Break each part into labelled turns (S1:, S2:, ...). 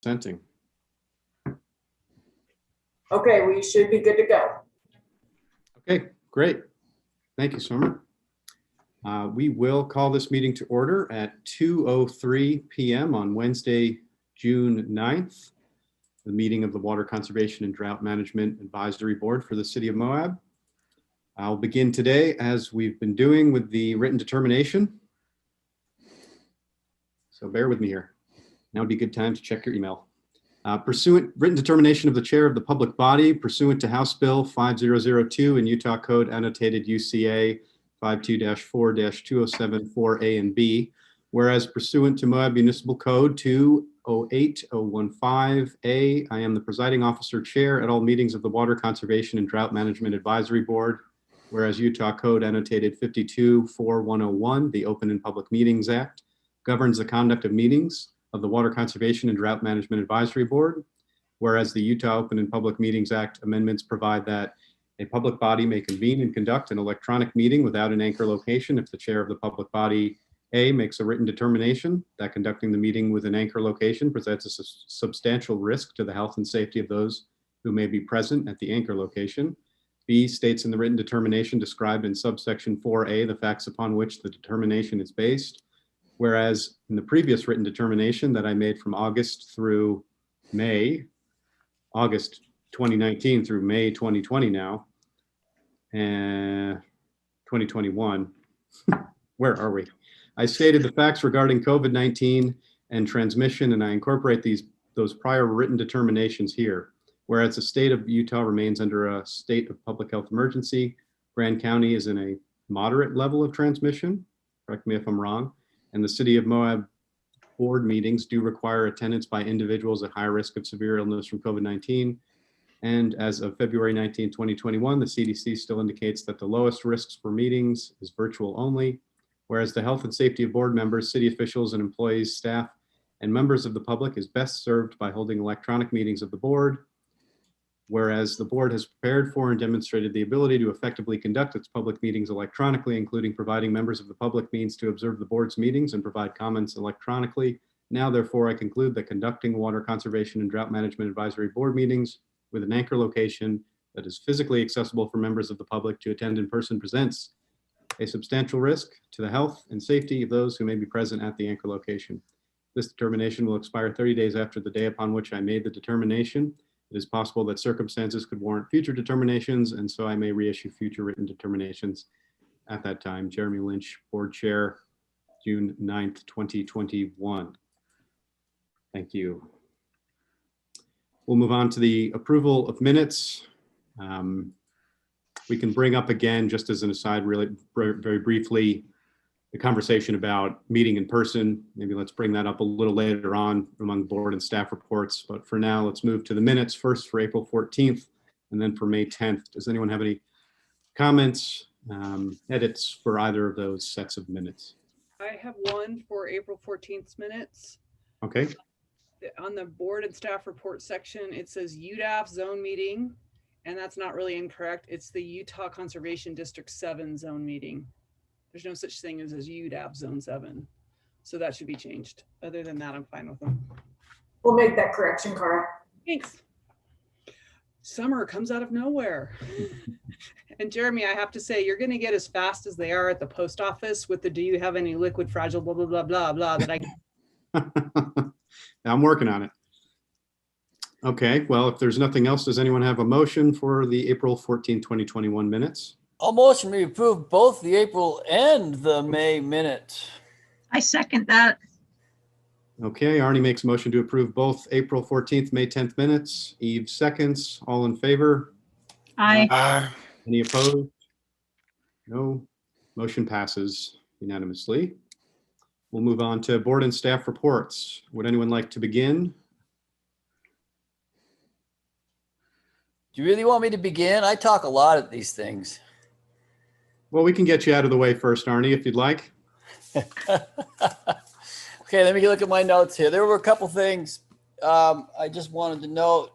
S1: Presenting.
S2: Okay, we should be good to go.
S1: Okay, great. Thank you, Summer. We will call this meeting to order at 2:03 p.m. on Wednesday, June 9th, the meeting of the Water Conservation and Drought Management Advisory Board for the City of Moab. I'll begin today, as we've been doing, with the written determination. So bear with me here. Now would be a good time to check your email. Written determination of the chair of the public body pursuant to House Bill 5002 and Utah Code annotated UCA 52-4-2074A and B. Whereas pursuant to Moab Municipal Code 208015A, I am the presiding officer chair at all meetings of the Water Conservation and Drought Management Advisory Board. Whereas Utah Code annotated 52-4101, the Open and Public Meetings Act, governs the conduct of meetings of the Water Conservation and Drought Management Advisory Board. Whereas the Utah Open and Public Meetings Act amendments provide that a public body may convene and conduct an electronic meeting without an anchor location if the chair of the public body A, makes a written determination that conducting the meeting with an anchor location presents a substantial risk to the health and safety of those who may be present at the anchor location. B, states in the written determination described in subsection 4A the facts upon which the determination is based. Whereas in the previous written determination that I made from August 2019 through May 2020 now, and 2021, where are we? I stated the facts regarding COVID-19 and transmission, and I incorporate those prior written determinations here. Whereas the state of Utah remains under a state of public health emergency, Grand County is in a moderate level of transmission, correct me if I'm wrong, and the City of Moab board meetings do require attendance by individuals at high risk of severe illness from COVID-19. And as of February 19, 2021, the CDC still indicates that the lowest risks for meetings is virtual only, whereas the health and safety of board members, city officials, and employees, staff, and members of the public is best served by holding electronic meetings of the board. Whereas the board has prepared for and demonstrated the ability to effectively conduct its public meetings electronically, including providing members of the public means to observe the board's meetings and provide comments electronically. Now, therefore, I conclude that conducting Water Conservation and Drought Management Advisory Board meetings with an anchor location that is physically accessible for members of the public to attend in person presents a substantial risk to the health and safety of those who may be present at the anchor location. This determination will expire 30 days after the day upon which I made the determination. It is possible that circumstances could warrant future determinations, and so I may reissue future written determinations at that time. Jeremy Lynch, Board Chair, June 9th, 2021. Thank you. We'll move on to the approval of minutes. We can bring up again, just as an aside, really very briefly, the conversation about meeting in person. Maybe let's bring that up a little later on among board and staff reports. But for now, let's move to the minutes first for April 14th and then for May 10th. Does anyone have any comments, edits for either of those sets of minutes?
S3: I have one for April 14th minutes.
S1: Okay.
S3: On the board and staff report section, it says UDAF zone meeting, and that's not really incorrect. It's the Utah Conservation District 7 zone meeting. There's no such thing as UDAP Zone 7. So that should be changed. Other than that, I'm fine with them.
S2: We'll make that correction, Cara.
S3: Thanks. Summer comes out of nowhere. And Jeremy, I have to say, you're going to get as fast as they are at the post office with the do you have any liquid fragile blah, blah, blah, blah, blah that I
S1: I'm working on it. Okay, well, if there's nothing else, does anyone have a motion for the April 14, 2021 minutes?
S4: I'll motion we approve both the April and the May minutes.
S5: I second that.
S1: Okay, Arnie makes a motion to approve both April 14th, May 10th minutes. Eve seconds. All in favor?
S5: Aye.
S1: Any opposed? No. Motion passes unanimously. We'll move on to board and staff reports. Would anyone like to begin?
S4: Do you really want me to begin? I talk a lot at these things.
S1: Well, we can get you out of the way first, Arnie, if you'd like.
S4: Okay, let me look at my notes here. There were a couple things I just wanted to note.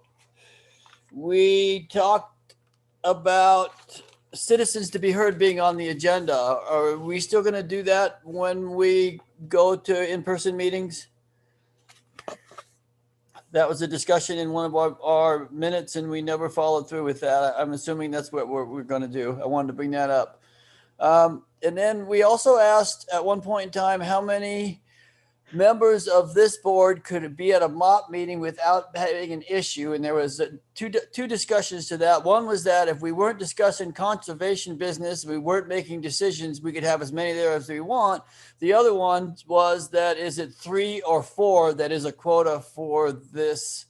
S4: We talked about citizens to be heard being on the agenda. Are we still going to do that when we go to in-person meetings? that was a discussion in one of our minutes and we never followed through with that. I'm assuming that's what we're going to do. I wanted to bring that up. And then we also asked at one point in time, how many members of this board could be at a MOP meeting without having an issue? And there was two discussions to that. One was that if we weren't discussing conservation business, we weren't making decisions, we could have as many there as we want. The other one was that is it 3 or 4 that is a quota for this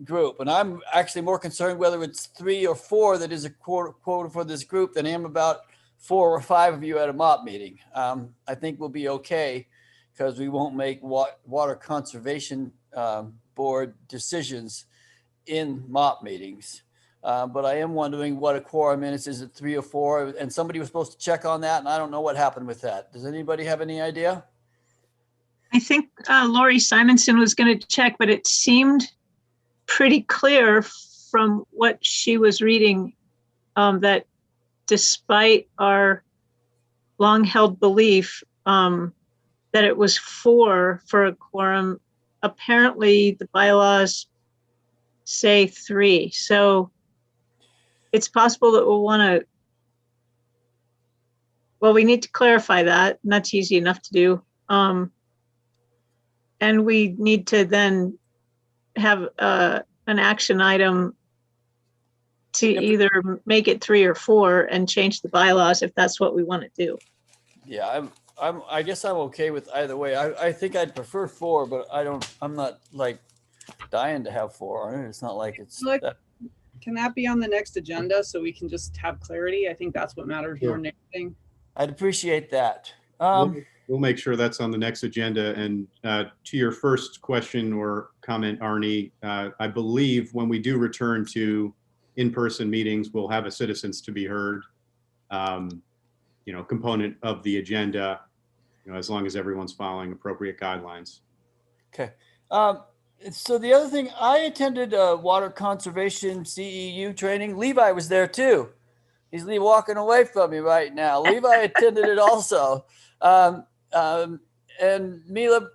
S4: group? And I'm actually more concerned whether it's 3 or 4 that is a quota for this group than I am about 4 or 5 of you at a MOP meeting. I think we'll be okay, because we won't make water conservation board decisions in MOP meetings. But I am wondering what a quorum is. Is it 3 or 4? And somebody was supposed to check on that, and I don't know what happened with that. Does anybody have any idea?
S5: I think Lori Simonson was going to check, but it seemed pretty clear from what she was reading that despite our long-held belief that it was 4 for a quorum, apparently the bylaws say 3. So it's possible that we'll want to, well, we need to clarify that, and that's easy enough to do. And we need to then have an action item to either make it 3 or 4 and change the bylaws if that's what we want to do.
S4: Yeah, I guess I'm okay with either way. I think I'd prefer 4, but I'm not like dying to have 4. It's not like it's that.
S3: Can that be on the next agenda so we can just have clarity? I think that's what matters more than anything.
S4: I'd appreciate that.
S1: We'll make sure that's on the next agenda. And to your first question or comment, Arnie, I believe when we do return to in-person meetings, we'll have a citizens to be heard, component of the agenda, as long as everyone's following appropriate guidelines.
S4: Okay. So the other thing, I attended a water conservation CEU training. Levi was there too. He's walking away from me right now. Levi attended it also. And Mila,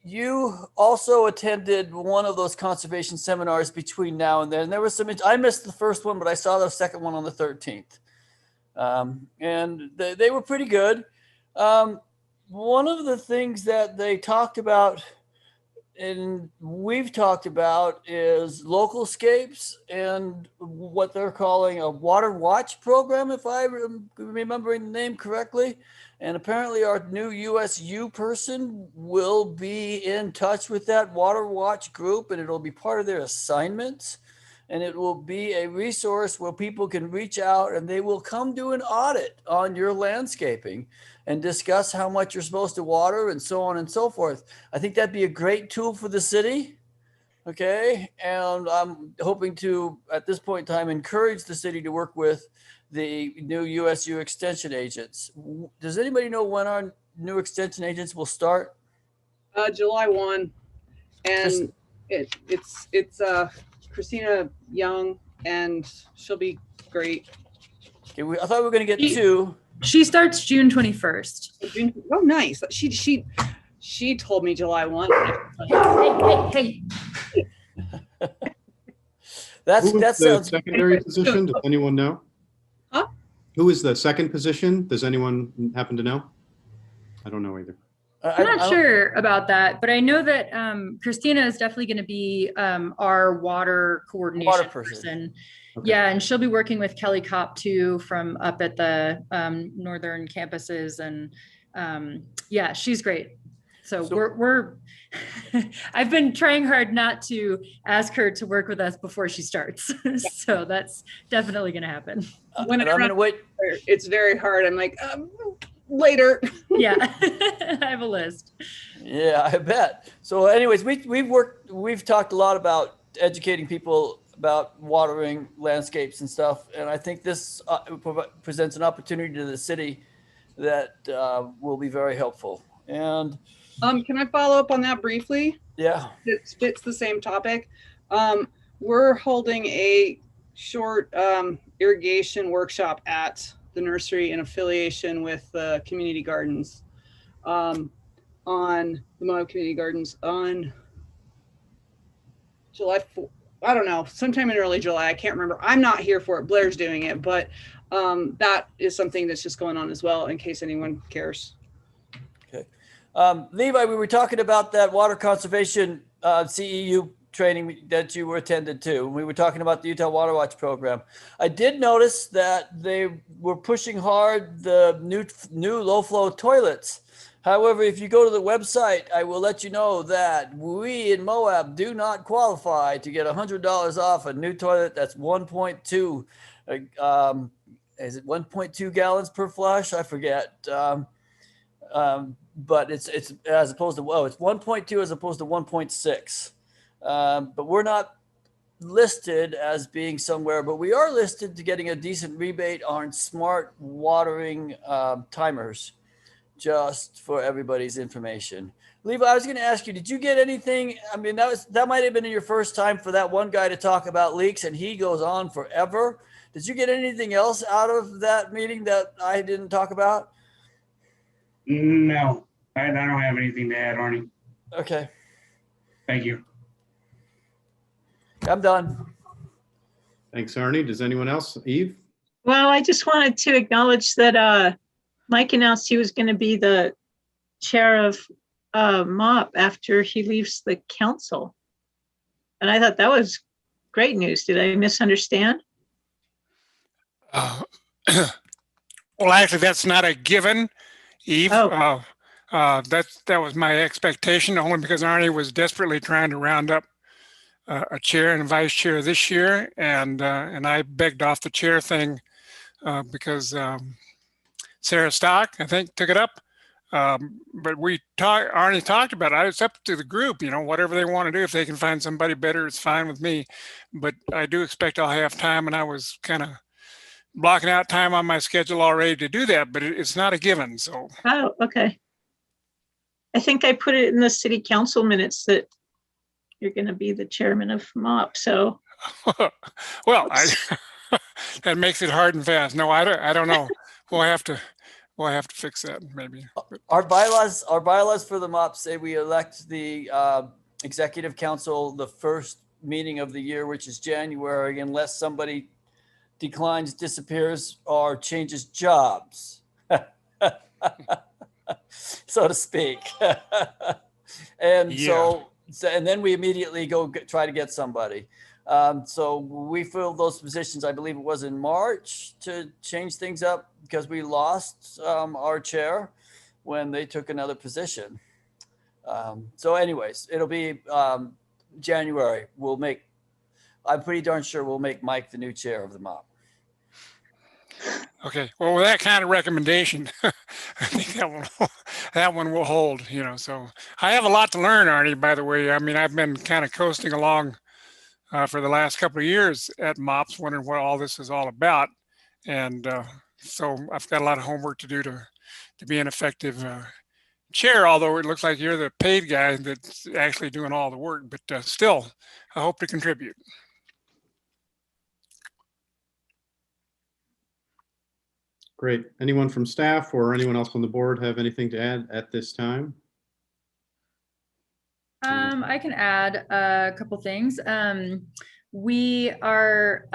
S4: you also attended one of those conservation seminars between now and then. There was I missed the first one, but I saw the second one on the 13th. And they were pretty good. One of the things that they talked about and we've talked about is local scapes and what they're calling a water watch program, if I'm remembering the name correctly. And apparently our new USU person will be in touch with that water watch group, and it'll be part of their assignments. And it will be a resource where people can reach out and they will come do an audit on your landscaping and discuss how much you're supposed to water and so on and so forth. I think that'd be a great tool for the city. Okay. And I'm hoping to, at this point in time, encourage the city to work with the new USU extension agents. Does anybody know when our new extension agents will start?
S3: July 1. And it's Christina Young, and she'll be great.
S4: Okay, I thought we were going to get 2.
S6: She starts June 21st.
S3: Oh, nice. She told me July 1.
S6: Hey.
S1: That
S4: sounds
S1: the secondary position. Does anyone know?
S3: Huh?
S1: Who is the second position? Does anyone happen to know? I don't know either.
S6: I'm not sure about that, but I know that Christina is definitely going to be our water coordination person. Okay. Yeah, and she'll be working with Kelly Kopp too from up at the northern campuses, and yeah, she's great. So we're I've been trying hard not to ask her to work with us before she starts. So that's definitely going to happen.
S3: When I'm going to wait, it's very hard. I'm like, later.
S6: Yeah, I have a list.
S4: Yeah, I bet. So anyways, we've talked a lot about educating people about watering landscapes and stuff. And I think this presents an opportunity to the city that will be very helpful. And
S3: can I follow up on that briefly?
S4: Yeah.
S3: It fits the same topic. We're holding a short irrigation workshop at the nursery in affiliation with the community gardens on the Moab Community Gardens on July 4th. I don't know, sometime in early July. I can't remember. I'm not here for it. Blair's doing it, but that is something that's just going on as well, in case anyone cares.
S4: Okay. Levi, we were talking about that water conservation CEU training that you were attended to. We were talking about the Utah Water Watch program. I did notice that they were pushing hard the new low flow toilets. However, if you go to the website, I will let you know that we in Moab do not qualify to get $100 off a new toilet. That's 1.2. Is it 1.2 gallons per flush? I forget. But it's as opposed to, it's 1.2 as opposed to 1.6. But we're not listed as being somewhere, but we are listed to getting a decent rebate on smart watering timers, just for everybody's information. Levi, I was going to ask you, did you get anything? I mean, that might have been your first time for that one guy to talk about leaks, and he goes on forever. Did you get anything else out of that meeting that I didn't talk about?
S7: No, I don't have anything to add, Arnie.
S4: Okay,
S7: Thank you.
S4: I'm done.
S1: Thanks, Arnie. Does anyone else? Eve?
S5: Well, I just wanted to acknowledge that Mike announced he was going to be the chair of MOP after he leaves the council. And I thought that was great news. Did I misunderstand?
S8: Well, actually, that's not a given, Eve.
S5: Oh.
S8: That was my expectation, only because Arnie was desperately trying to round up a chair and vice chair this year, and I begged off the chair thing because Sarah Stock, I think, took it up. But Arnie talked about it. It's up to the group, whatever they want to do. If they can find somebody better, it's fine with me. But I do expect I'll have time, and I was kind of blocking out time on my schedule already to do that, but it's not a given. So.
S5: Oh, okay. I think I put it in the city council minutes that you're going to be the chairman of MOP. So.
S8: Well, that makes it hard and fast. No, I don't know. We'll have to fix that maybe.
S4: Our bylaws for the MOP say we elect the executive council the first meeting of the year, which is January, unless somebody declines, disappears, or changes jobs, so to speak. And
S8: Yeah.
S4: and then we immediately go try to get somebody. So we filled those positions, I believe it was in March, to change things up because we lost our chair when they took another position. So anyways, it'll be January. I'm pretty darn sure we'll make Mike the new chair of the MOP.
S8: Okay. Well, with that kind of recommendation, I think that one will hold, so I have a lot to learn, Arnie, by the way. I mean, I've been kind of coasting along for the last couple of years at MOPS, wondering what all this is all about. And so I've got a lot of homework to do to be an effective chair, although it looks like you're the paid guy that's actually doing all the work, but still, I hope to contribute.
S1: Great. Anyone from staff or anyone else on the board have anything to add at this time?
S6: I can add a couple things. We are,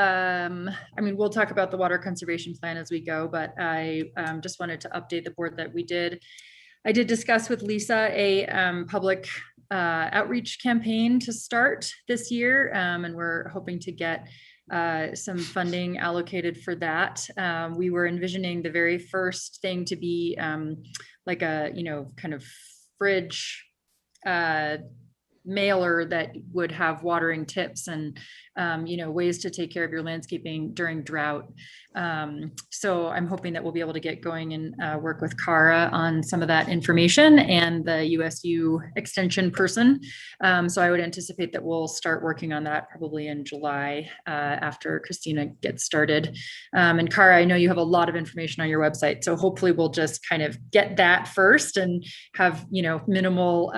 S6: we'll talk about the water conservation plan as we go, but I just wanted to update the board that I did discuss with Lisa a public outreach campaign to start this year, and we're hoping to get some funding allocated for that. We were envisioning the very first thing to be like a, kind of fridge mailer that would have watering tips and ways to take care of your landscaping during drought. So I'm hoping that we'll be able to get going and work with Cara on some of that information and the USU extension person. So I would anticipate that we'll start working on that probably in July after Christina gets started. And Cara, I know you have a lot of information on your website, so hopefully we'll just kind of get that first and have minimal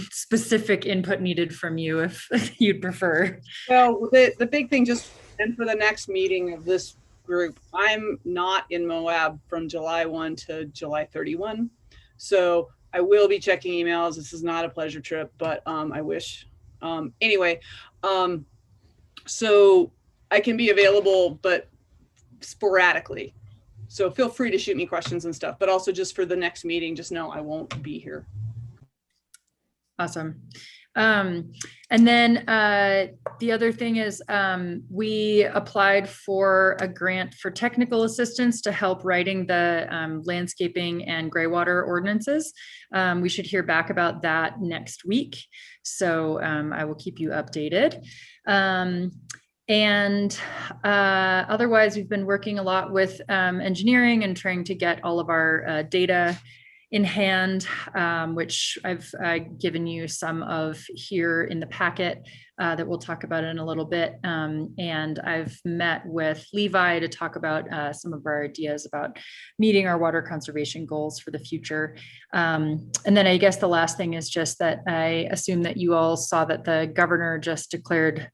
S6: specific input needed from you if you'd prefer.
S3: Well, the big thing and for the next meeting of this group, I'm not in Moab from July 1 to July 31. So I will be checking emails. This is not a pleasure trip, but I wish Anyway, so I can be available, but sporadically. So feel free to shoot me questions and stuff, but also just for the next meeting, just know I won't be here.
S6: Awesome. And then the other thing is we applied for a grant for technical assistance to help writing the landscaping and gray water ordinances. We should hear back about that next week. So I will keep you updated. And otherwise, we've been working a lot with engineering and trying to get all of our data in hand, which I've given you some of here in the packet that we'll talk about in a little bit. And I've met with Levi to talk about some of our ideas about meeting our water conservation goals for the future. And then I guess the last thing is just that I assume that you all saw that the governor just declared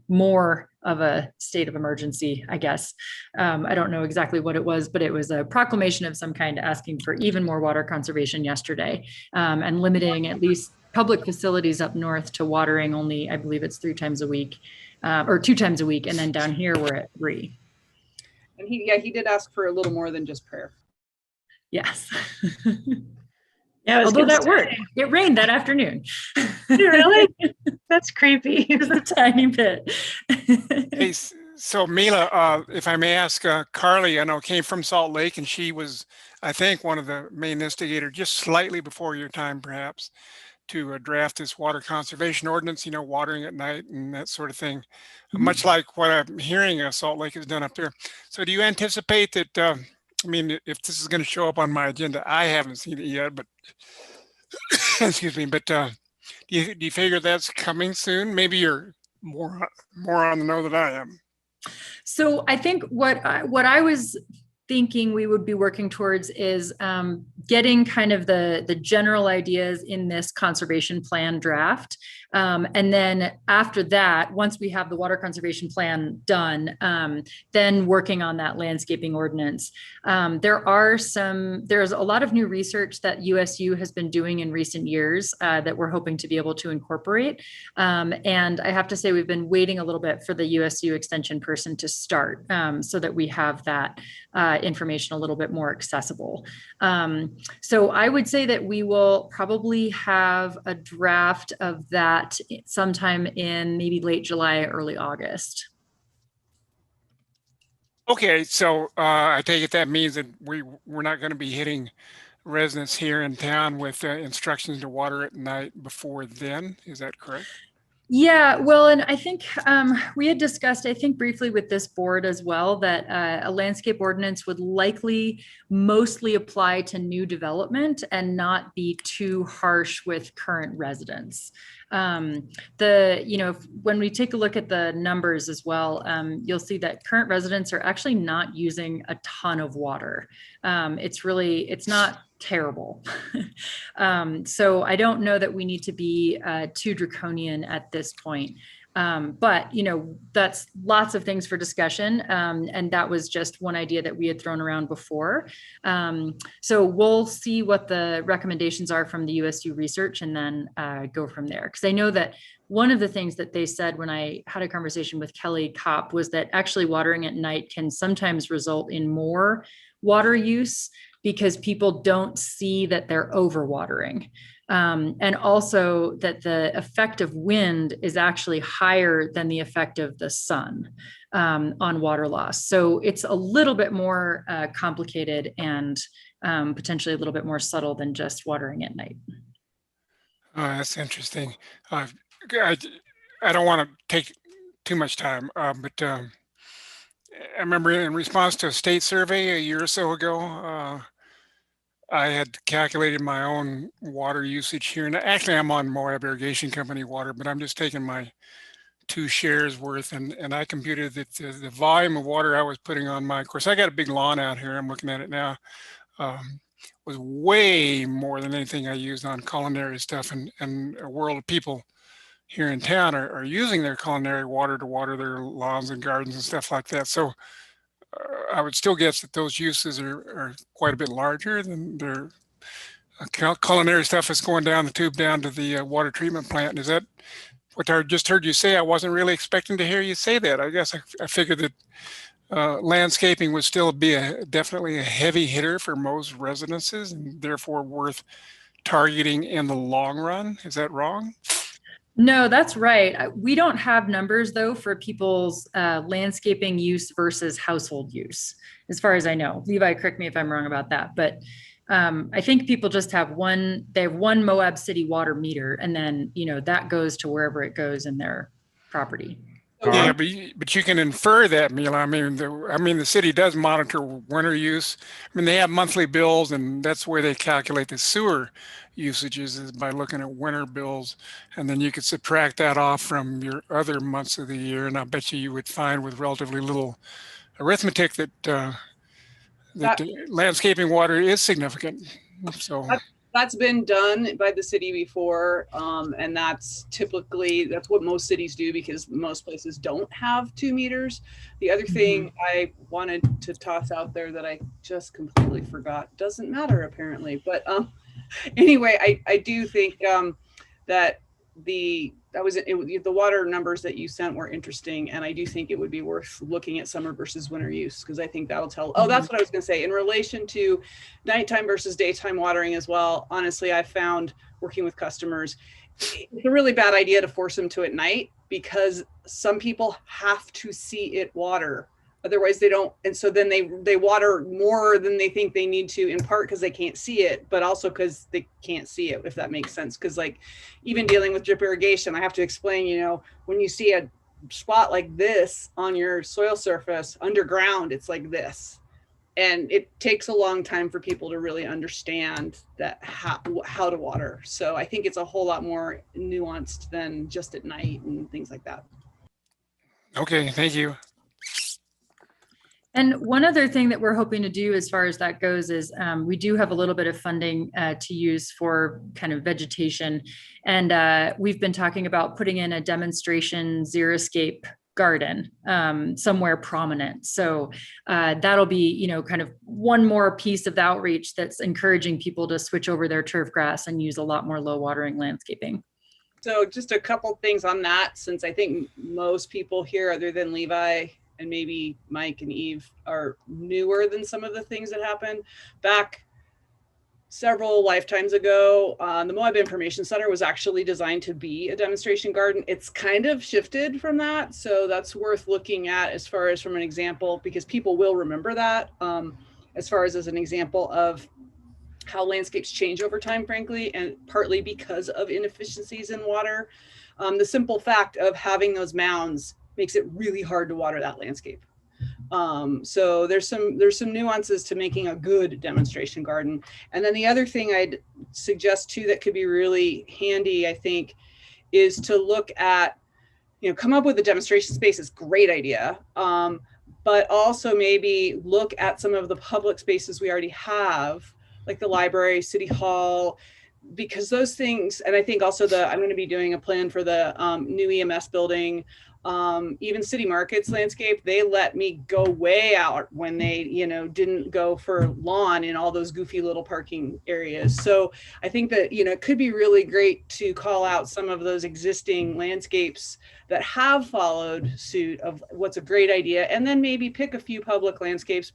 S6: more of a state of emergency, I guess. I don't know exactly what it was, but it was a proclamation of some kind asking for even more water conservation yesterday, and limiting at least public facilities up north to watering only, I believe it's 3 times a week, or 2 times a week. And then down here, we're at 3.
S3: And he did ask for a little more than just prayer.
S6: Yes.
S5: Yeah, I was
S6: Although
S5: gonna
S6: that
S5: say,
S6: worked. It rained that afternoon.
S5: really? That's creepy.
S6: Just a tiny bit.
S8: Hey, so Mila, if I may ask, Carly, I know came from Salt Lake, and she was, I think, one of the main instigators, just slightly before your time, perhaps, to draft this water conservation ordinance, watering at night and that sort of thing, much like what I'm hearing Salt Lake has done up there. So do you anticipate that, I mean, if this is going to show up on my agenda, I haven't seen it yet, but excuse me, but do you figure that's coming soon? Maybe you're more on the know than I am.
S6: So I think what I was thinking we would be working towards is getting kind of the general ideas in this conservation plan draft. And then after that, once we have the water conservation plan done, then working on that landscaping ordinance. There's a lot of new research that USU has been doing in recent years that we're hoping to be able to incorporate. And I have to say, we've been waiting a little bit for the USU extension person to start so that we have that information a little bit more accessible. So I would say that we will probably have a draft of that sometime in maybe late July, early August.
S8: Okay, so I take it that means that we're not going to be hitting residents here in town with instructions to water at night before then. Is that correct?
S6: Yeah, well, and I think we had discussed, I think briefly with this board as well, that a landscape ordinance would likely mostly apply to new development and not be too harsh with current residents. When we take a look at the numbers as well, you'll see that current residents are actually not using a ton of water. It's not terrible. So I don't know that we need to be too draconian at this point. But that's lots of things for discussion. And that was just one idea that we had thrown around before. So we'll see what the recommendations are from the USU research and then go from there. Because I know that one of the things that they said when I had a conversation with Kelly Kopp was that actually watering at night can sometimes result in more water use because people don't see that they're overwatering. And also that the effect of wind is actually higher than the effect of the sun on water loss. So it's a little bit more complicated and potentially a little bit more subtle than just watering at night.
S8: That's interesting. I don't want to take too much time, but I remember in response to a state survey a year or so ago, I had calculated my own water usage here. And actually, I'm on Moab Irrigation Company water, but I'm just taking my 2 shares worth. And I computed that the volume of water I was putting on of course, I got a big lawn out here. I'm looking at it now. Was way more than anything I used on culinary stuff. And a world of people here in town are using their culinary water to water their lawns and gardens and stuff like that. So I would still guess that those uses are quite a bit larger than their culinary stuff is going down the tube down to the water treatment plant. Is that what I just heard you say, I wasn't really expecting to hear you say that. I guess I figured that landscaping would still be definitely a heavy hitter for most residences and therefore worth targeting in the long run. Is that wrong?
S6: No, that's right. We don't have numbers though for people's landscaping use versus household use, as far as I know. Levi, correct me if I'm wrong about that, but I think people just have one Moab City water meter, and then, that goes to wherever it goes in their property.
S8: Yeah, but you can infer that, Mila. I mean, the city does monitor winter use. I mean, they have monthly bills, and that's where they calculate the sewer usages, is by looking at winter bills, and then you could subtract that off from your other months of the year. And I bet you would find with relatively little arithmetic that that landscaping water is significant. So
S3: that's been done by the city before. And that's what most cities do, because most places don't have 2 meters. The other thing I wanted to toss out there that I just completely forgot, doesn't matter apparently, but anyway, I do think that the water numbers that you sent were interesting, and I do think it would be worth looking at summer versus winter use, because I think that'll tell. Oh, that's what I was going to say in relation to nighttime versus daytime watering as well. Honestly, I found working with customers, it's a really bad idea to force them to at night, because some people have to see it water. Otherwise they don't. And so then they water more than they think they need to, in part because they can't see it, but also because they can't see it, if that makes sense. Because like even dealing with drip irrigation, I have to explain, when you see a spot like this on your soil surface underground, it's like this. And it takes a long time for people to really understand that how to water. So I think it's a whole lot more nuanced than just at night and things like that.
S8: okay, thank you.
S6: And one other thing that we're hoping to do as far as that goes is we do have a little bit of funding to use for kind of vegetation. And we've been talking about putting in a demonstration xeriscape garden somewhere prominent. So that'll be, kind of one more piece of the outreach that's encouraging people to switch over their turf grass and use a lot more low watering landscaping.
S3: So just a couple things on that, since I think most people here, other than Levi and maybe Mike and Eve, are newer than some of the things that happened. Back several lifetimes ago, the Moab Information Center was actually designed to be a demonstration garden. It's kind of shifted from that. So that's worth looking at as far as from an example, because people will remember that as far as an example of how landscapes change over time, frankly, and partly because of inefficiencies in water. The simple fact of having those mounds makes it really hard to water that landscape. So there's some nuances to making a good demonstration garden. And then the other thing I'd suggest too that could be really handy, I think, is to look at, come up with a demonstration space is a great idea. But also maybe look at some of the public spaces we already have, like the library, City Hall, because those things, and I think also I'm going to be doing a plan for the new EMS building, even City Markets landscape, they let me go way out when they, didn't go for lawn in all those goofy little parking areas. So I think that, it could be really great to call out some of those existing landscapes that have followed suit of what's a great idea, and then maybe pick a few public landscapes,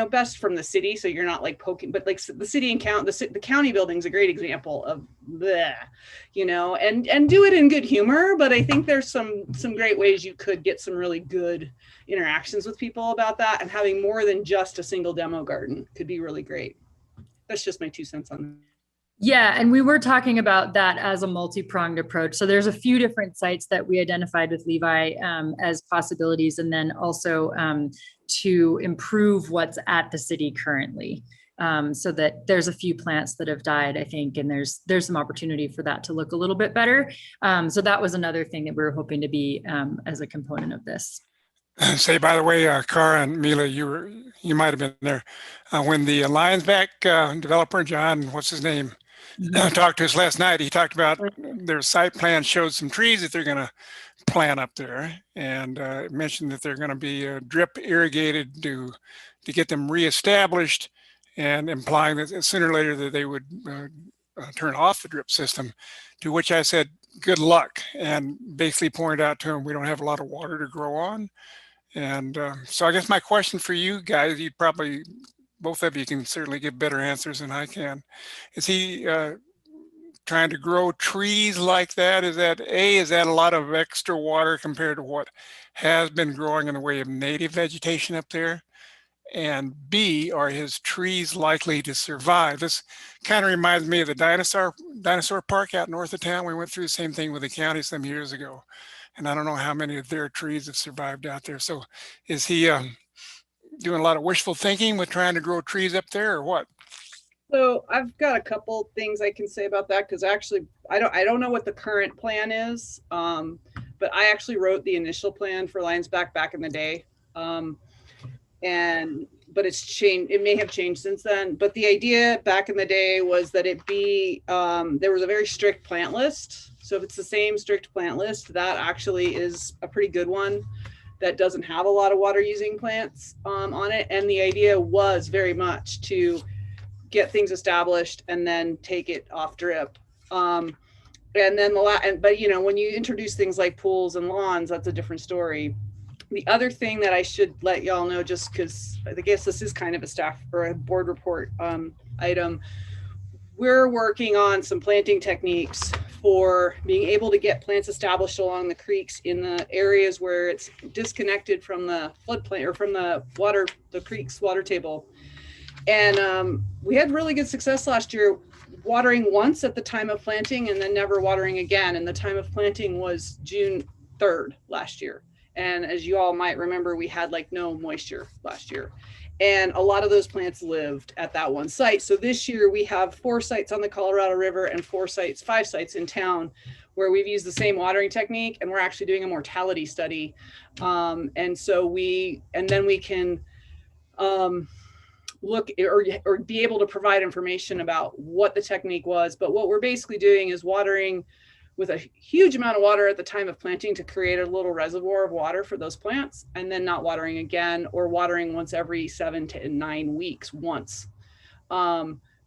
S3: best from the city, so you're not like poking, but like the city and county, the county building's a great example of that, and do it in good humor. But I think there's some great ways you could get some really good interactions with people about that, and having more than just a single demo garden could be really great. That's just my 2 cents on that.
S6: Yeah, and we were talking about that as a multi-pronged approach. So there's a few different sites that we identified with Levi as possibilities, and then also to improve what's at the city currently. So that there's a few plants that have died, I think, and there's some opportunity for that to look a little bit better. So that was another thing that we were hoping to be as a component of this.
S8: Say, by the way, Cara and Mila, you might have been there when the Lionsback developer, John, what's his name, talked to us last night. He talked about their site plan showed some trees that they're going to plant up there, and mentioned that they're going to be drip irrigated to get them reestablished, and implying that sooner or later that they would turn off the drip system. To which I said, good luck, and basically pointed out to him we don't have a lot of water to grow on. And so I guess my question for you guys, you probably, both of you can certainly give better answers than I can. Is he trying to grow trees like that? Is that a lot of extra water compared to what has been growing in the way of native vegetation up there? And B, are his trees likely to survive? This kind of reminds me of the dinosaur park out north of town. We went through the same thing with the county some years ago. And I don't know how many of their trees have survived out there. So is he doing a lot of wishful thinking with trying to grow trees up there, or what?
S3: So I've got a couple things I can say about that, because actually I don't know what the current plan is, but I actually wrote the initial plan for Lions back in the day, but it's changed. It may have changed since then. But the idea back in the day was that it be there was a very strict plant list. So if it's the same strict plant list, that actually is a pretty good one that doesn't have a lot of water using plants on it. And the idea was very much to get things established and then take it off drip. And then but you know, when you introduce things like pools and lawns, that's a different story. The other thing that I should let y'all know, just because I guess this is kind of a staff or a board report item, we're working on some planting techniques for being able to get plants established along the creeks in the areas where it's disconnected from the floodplain or from the creek's water table. And we had really good success last year watering once at the time of planting and then never watering again. And the time of planting was June 3rd last year. And as you all might remember, we had like no moisture last year. And a lot of those plants lived at that one site. So this year we have 4 sites on the Colorado River and 5 sites in town where we've used the same watering technique, and we're actually doing a mortality study. And then we can look or be able to provide information about what the technique was. But what we're basically doing is watering with a huge amount of water at the time of planting to create a little reservoir of water for those plants, and then not watering again, or watering once every 7 to 9 weeks once.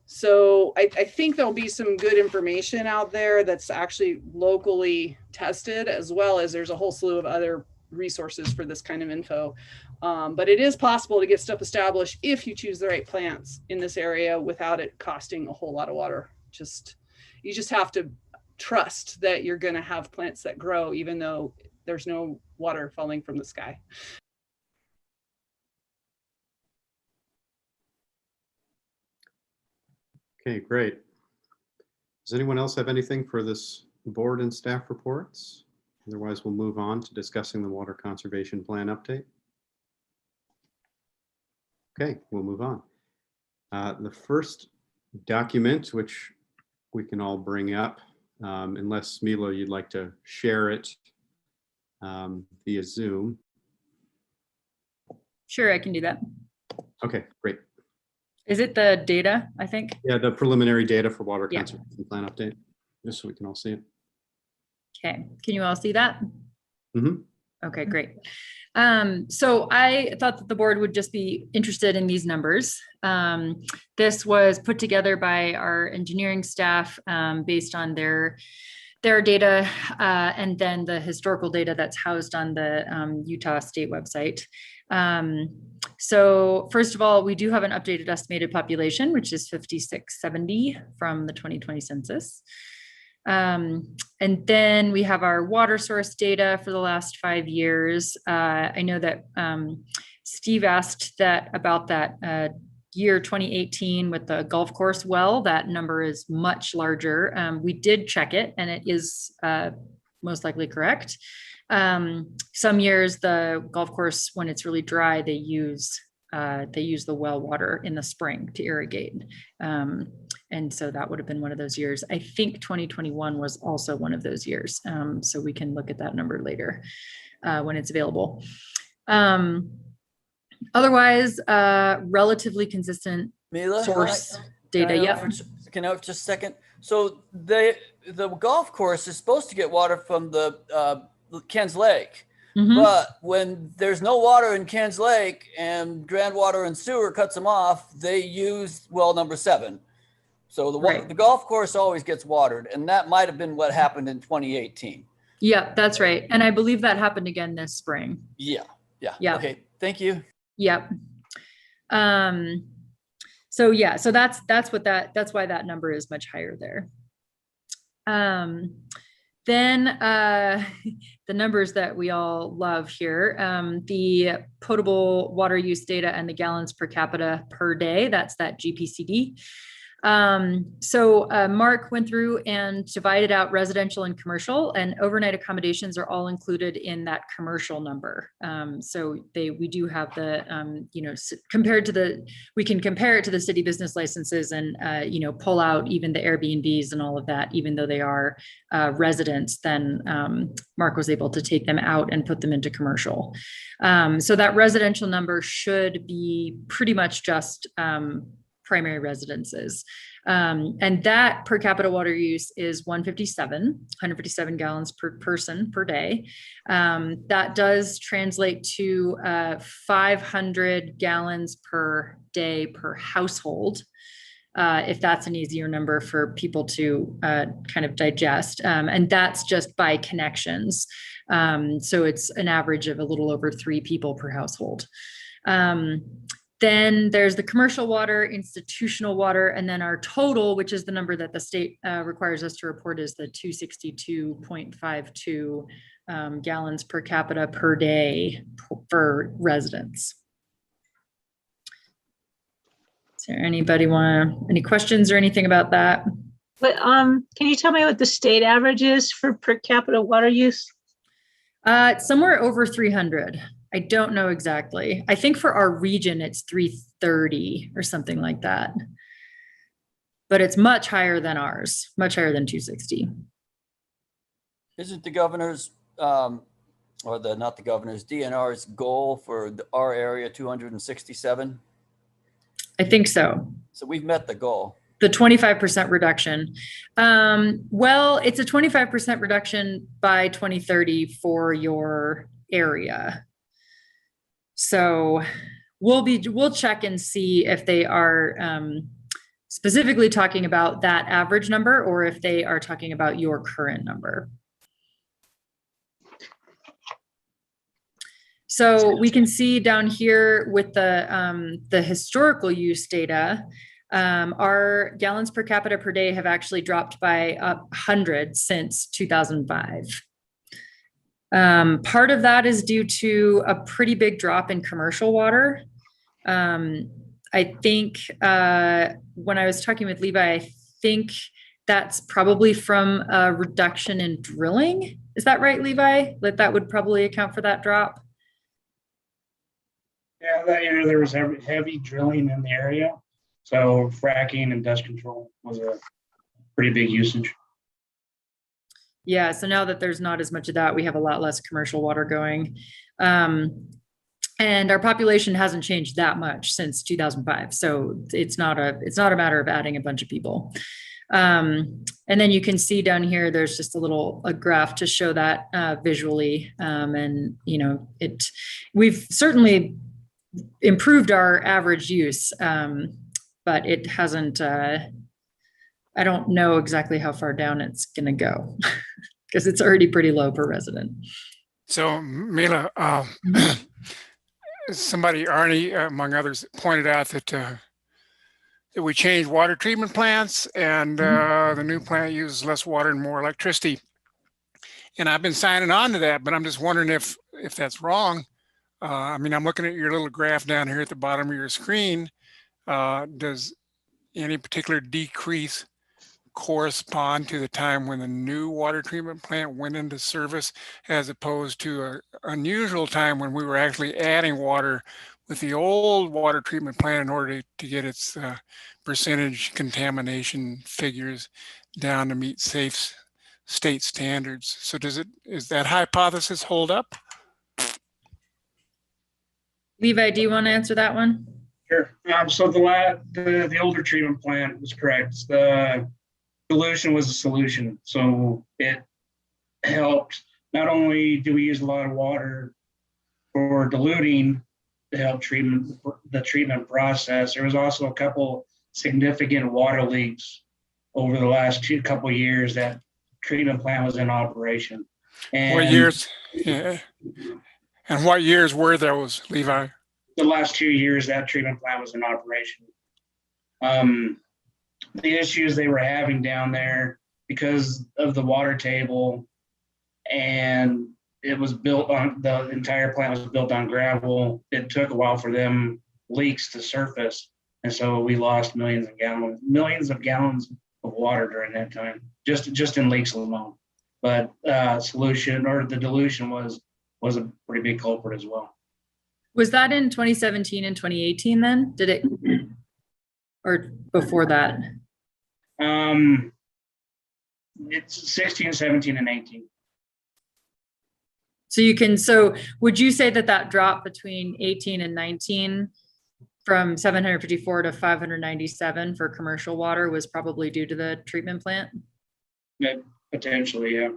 S3: So I think there'll be some good information out there that's actually locally tested, as well as there's a whole slew of other resources for this kind of info. But it is possible to get stuff established if you choose the right plants in this area without it costing a whole lot of water. You just have to trust that you're going to have plants that grow even though there's no water falling from the sky.
S1: Okay, great. Does anyone else have anything for this board and staff reports? Otherwise, we'll move on to discussing the water conservation plan update. Okay, we'll move on. The first document, which we can all bring up, unless Milo, you'd like to share it via Zoom.
S6: Sure, I can do that.
S1: Okay, great.
S6: Is it the data, I think?
S1: Yeah, the preliminary data for water
S6: Yeah.
S1: conservation plan update, just so we can all see it.
S6: Okay, can you all see that?
S1: Mm-hmm.
S6: Okay, great. So I thought that the board would just be interested in these numbers. This was put together by our engineering staff based on their data and then the historical data that's housed on the Utah State website. So first of all, we do have an updated estimated population, which is 5670 from the 2020 census. And then we have our water source data for the last 5 years. I know that Steve asked about that year 2018 with the golf course well. That number is much larger. We did check it, and it is most likely correct. Some years the golf course, when it's really dry, they use the well water in the spring to irrigate. And so that would have been one of those years. I think 2021 was also one of those years. So we can look at that number later when it's available. Otherwise, relatively consistent
S4: Mila,
S6: source data.
S4: Yeah. Can I have just a second? So the golf course is supposed to get water from the Ken's Lake.
S6: Mhm.
S4: But when there's no water in Ken's Lake and Groundwater and Sewer cuts them off, they use well number 7. So
S6: Right.
S4: the golf course always gets watered, and that might have been what happened in 2018.
S6: Yeah, that's right. And I believe that happened again this spring.
S4: Yeah.
S6: Yeah.
S4: Okay, thank you.
S6: Yep. So yeah, so that's why that number is much higher there. Then the numbers that we all love here, the potable water use data and the gallons per capita per day, that's that GPCD. So Mark went through and divided out residential and commercial, and overnight accommodations are all included in that commercial number. So we do have the, we can compare it to the city business licenses and, pull out even the Airbnbs and all of that, even though they are residents, then Mark was able to take them out and put them into commercial. So that residential number should be pretty much just primary residences. And that per capita water use is 157 gallons per person per day. That does translate to 500 gallons per day per household, if that's an easier number for people to kind of digest. And that's just by connections. So it's an average of a little over 3 people per household. Then there's the commercial water, institutional water, and then our total, which is the number that the state requires us to report, is the 262.52 gallons per capita per day for residents. Is there anybody any questions or anything about that?
S5: But can you tell me what the state average is for per capita water use?
S6: It's somewhere over 300. I don't know exactly. I think for our region, it's 330 or something like that. But it's much higher than ours, much higher than 260.
S4: Isn't the governor's, not the governor's, DNR's goal for our area 267?
S6: I think so.
S4: So we've met the goal.
S6: The 25% reduction. Well, it's a 25% reduction by 2030 for your area. So we'll check and see if they are specifically talking about that average number or if they are talking about your current number. So we can see down here with the historical use data, our gallons per capita per day have actually dropped by 100 since 2005. Part of that is due to a pretty big drop in commercial water. I think when I was talking with Levi, I think that's probably from a reduction in drilling. Is that right, Levi? That would probably account for that drop.
S7: Yeah, that year there was heavy drilling in the area. So fracking and dust control was a pretty big usage.
S6: Yeah, so now that there's not as much of that, we have a lot less commercial water going. And our population hasn't changed that much since 2005. So it's not a matter of adding a bunch of people. And then you can see down here, there's just a graph to show that visually. And we've certainly improved our average use, but it hasn't, I don't know exactly how far down it's going to go because it's already pretty low per resident.
S8: So Mila, somebody, Arnie, among others, pointed out that we changed water treatment plants and the new plant uses less water and more electricity. And I've been signing on to that, but I'm just wondering if that's wrong. I mean, I'm looking at your little graph down here at the bottom of your screen. Does any particular decrease correspond to the time when the new water treatment plant went into service, as opposed to an unusual time when we were actually adding water with the old water treatment plant in order to get its percentage contamination figures down to meet safe state standards? So is that hypothesis hold up?
S6: Levi, do you want to answer that one?
S7: Sure. So the older treatment plant was correct. The dilution was a solution. So it helped. Not only do we use a lot of water for diluting to help the treatment process, there was also a couple significant water leaks over the last couple of years that treatment plant was in operation. And
S8: What years? Yeah. And what years were those, Levi?
S7: the last 2 years that treatment plant was in operation. The issues they were having down there because of the water table, and it was built on, the entire plant was built on gravel. It took a while for them leaks to surface. And so we lost millions of gallons of water during that time, just in leaks alone. But solution, or the dilution, was a pretty big culprit as well.
S6: Was that in 2017 and 2018 then? Did it, or before that?
S7: It's 16, 17, and 18.
S6: So would you say that drop between 18 and 19 from 754 to 597 for commercial water was probably due to the treatment plant?
S7: Yeah, potentially, yeah.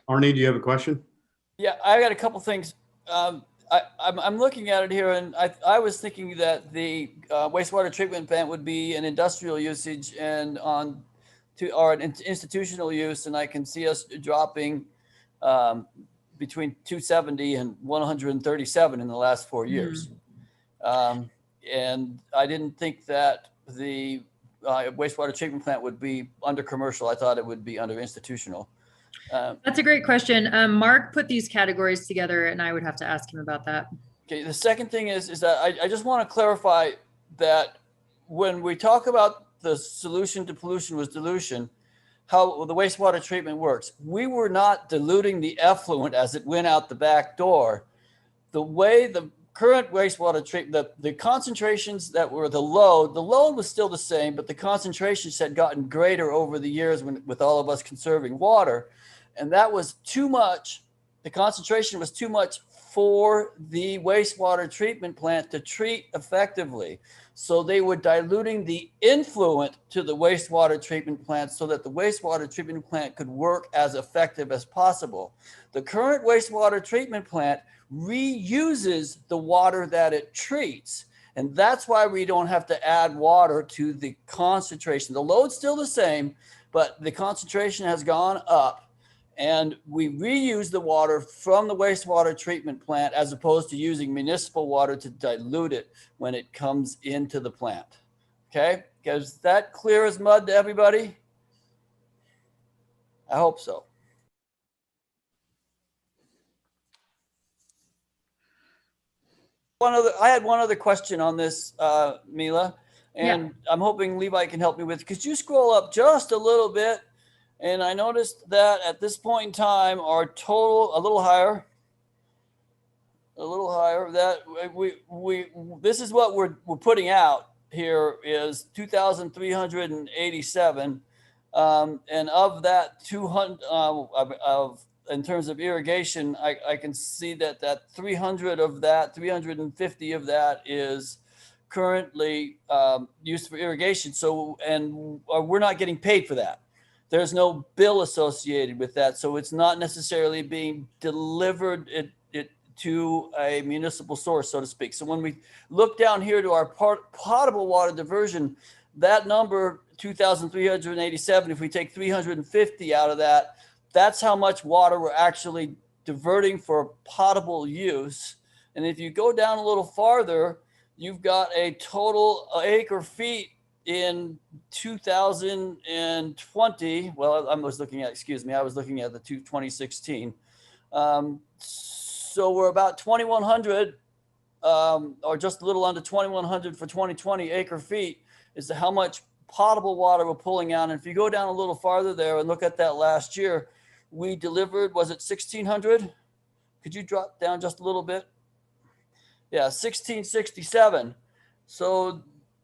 S1: Arnie, do you have a question?
S4: Yeah, I got a couple things. I'm looking at it here, and I was thinking that the wastewater treatment plant would be an industrial usage and an institutional use, and I can see us dropping between 270 and 137 in the last 4 years. And I didn't think that the wastewater treatment plant would be under commercial. I thought it would be under institutional.
S6: That's a great question. Mark put these categories together, and I would have to ask him about that.
S4: Okay. The second thing is that I just want to clarify that when we talk about the solution to pollution was dilution, how the wastewater treatment works, we were not diluting the effluent as it went out the back door. The way the current wastewater treatment, the concentrations that were the load was still the same, but the concentrations had gotten greater over the years with all of us conserving water. And that was too much. The concentration was too much for the wastewater treatment plant to treat effectively. So they were diluting the influent to the wastewater treatment plant so that the wastewater treatment plant could work as effective as possible. The current wastewater treatment plant reuses the water that it treats. And that's why we don't have to add water to the concentration. The load's still the same, but the concentration has gone up. And we reuse the water from the wastewater treatment plant as opposed to using municipal water to dilute it when it comes into the plant. Okay? Is that clear as mud to everybody? I hope so. I had one other question on this, Mila, and I'm hoping Levi can help me with. Could you scroll up just a little bit? And I noticed that at this point in time, our total, a little higher, that this is what we're putting out here is 2,387. And of that 200, in terms of irrigation, I can see that 350 of that is currently used for irrigation. So, and we're not getting paid for that. There's no bill associated with that. So it's not necessarily being delivered to a municipal source, so to speak. So when we look down here to our potable water diversion, that number 2,387, if we take 350 out of that, that's how much water we're actually diverting for potable use. And if you go down a little farther, you've got a total acre feet in 2020. Well, I was looking at the 2016. So we're about 2,100 or just a little under 2,100 for 2020 acre feet is how much potable water we're pulling out. And if you go down a little farther there and look at that last year, we delivered, was it 1,600? Could you drop down just a little bit? Yeah, 1,667. So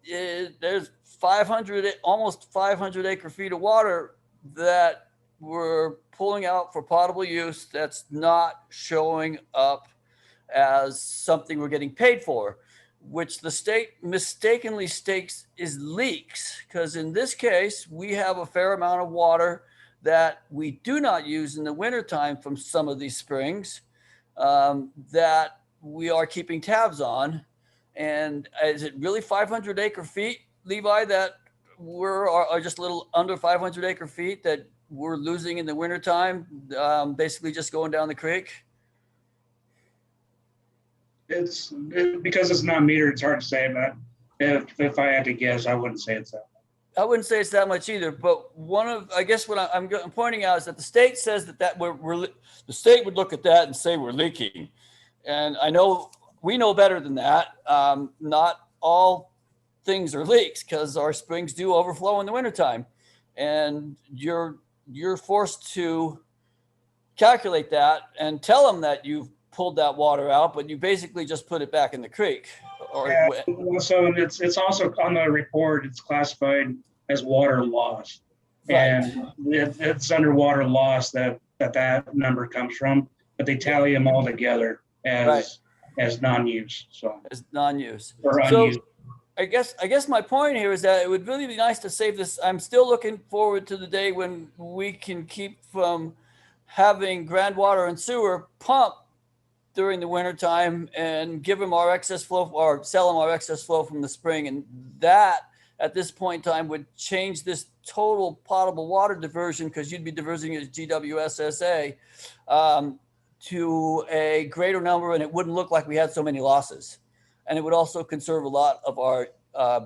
S4: there's 500, almost 500 acre feet of water that we're pulling out for potable use that's not showing up as something we're getting paid for, which the state mistakenly states is leaks. Because in this case, we have a fair amount of water that we do not use in the wintertime from some of these springs that we are keeping tabs on. And is it really 500 acre feet, Levi, that are just a little under 500 acre feet that we're losing in the wintertime, basically just going down the creek?
S7: Because it's not metered, it's hard to say, but if I had to guess, I wouldn't say it's that.
S4: I wouldn't say it's that much either, but I guess what I'm pointing out is that the state says that the state would look at that and say we're leaking. And I know we know better than that. Not all things are leaks because our springs do overflow in the wintertime. And you're forced to calculate that and tell them that you've pulled that water out, but you basically just put it back in the creek.
S7: Yeah, so it's also on the report, it's classified as water loss.
S4: Right.
S7: And it's underwater loss that number comes from, but they tally them all together as non-use. So
S4: as non-use
S7: or unused.
S4: So I guess my point here is that it would really be nice to save this. I'm still looking forward to the day when we can keep from having groundwater and sewer pump during the wintertime and give them our excess flow or sell them our excess flow from the spring. And that at this point in time would change this total potable water diversion, because you'd be diverting as GWSSA to a greater number, and it wouldn't look like we had so many losses. And it would also conserve a lot of our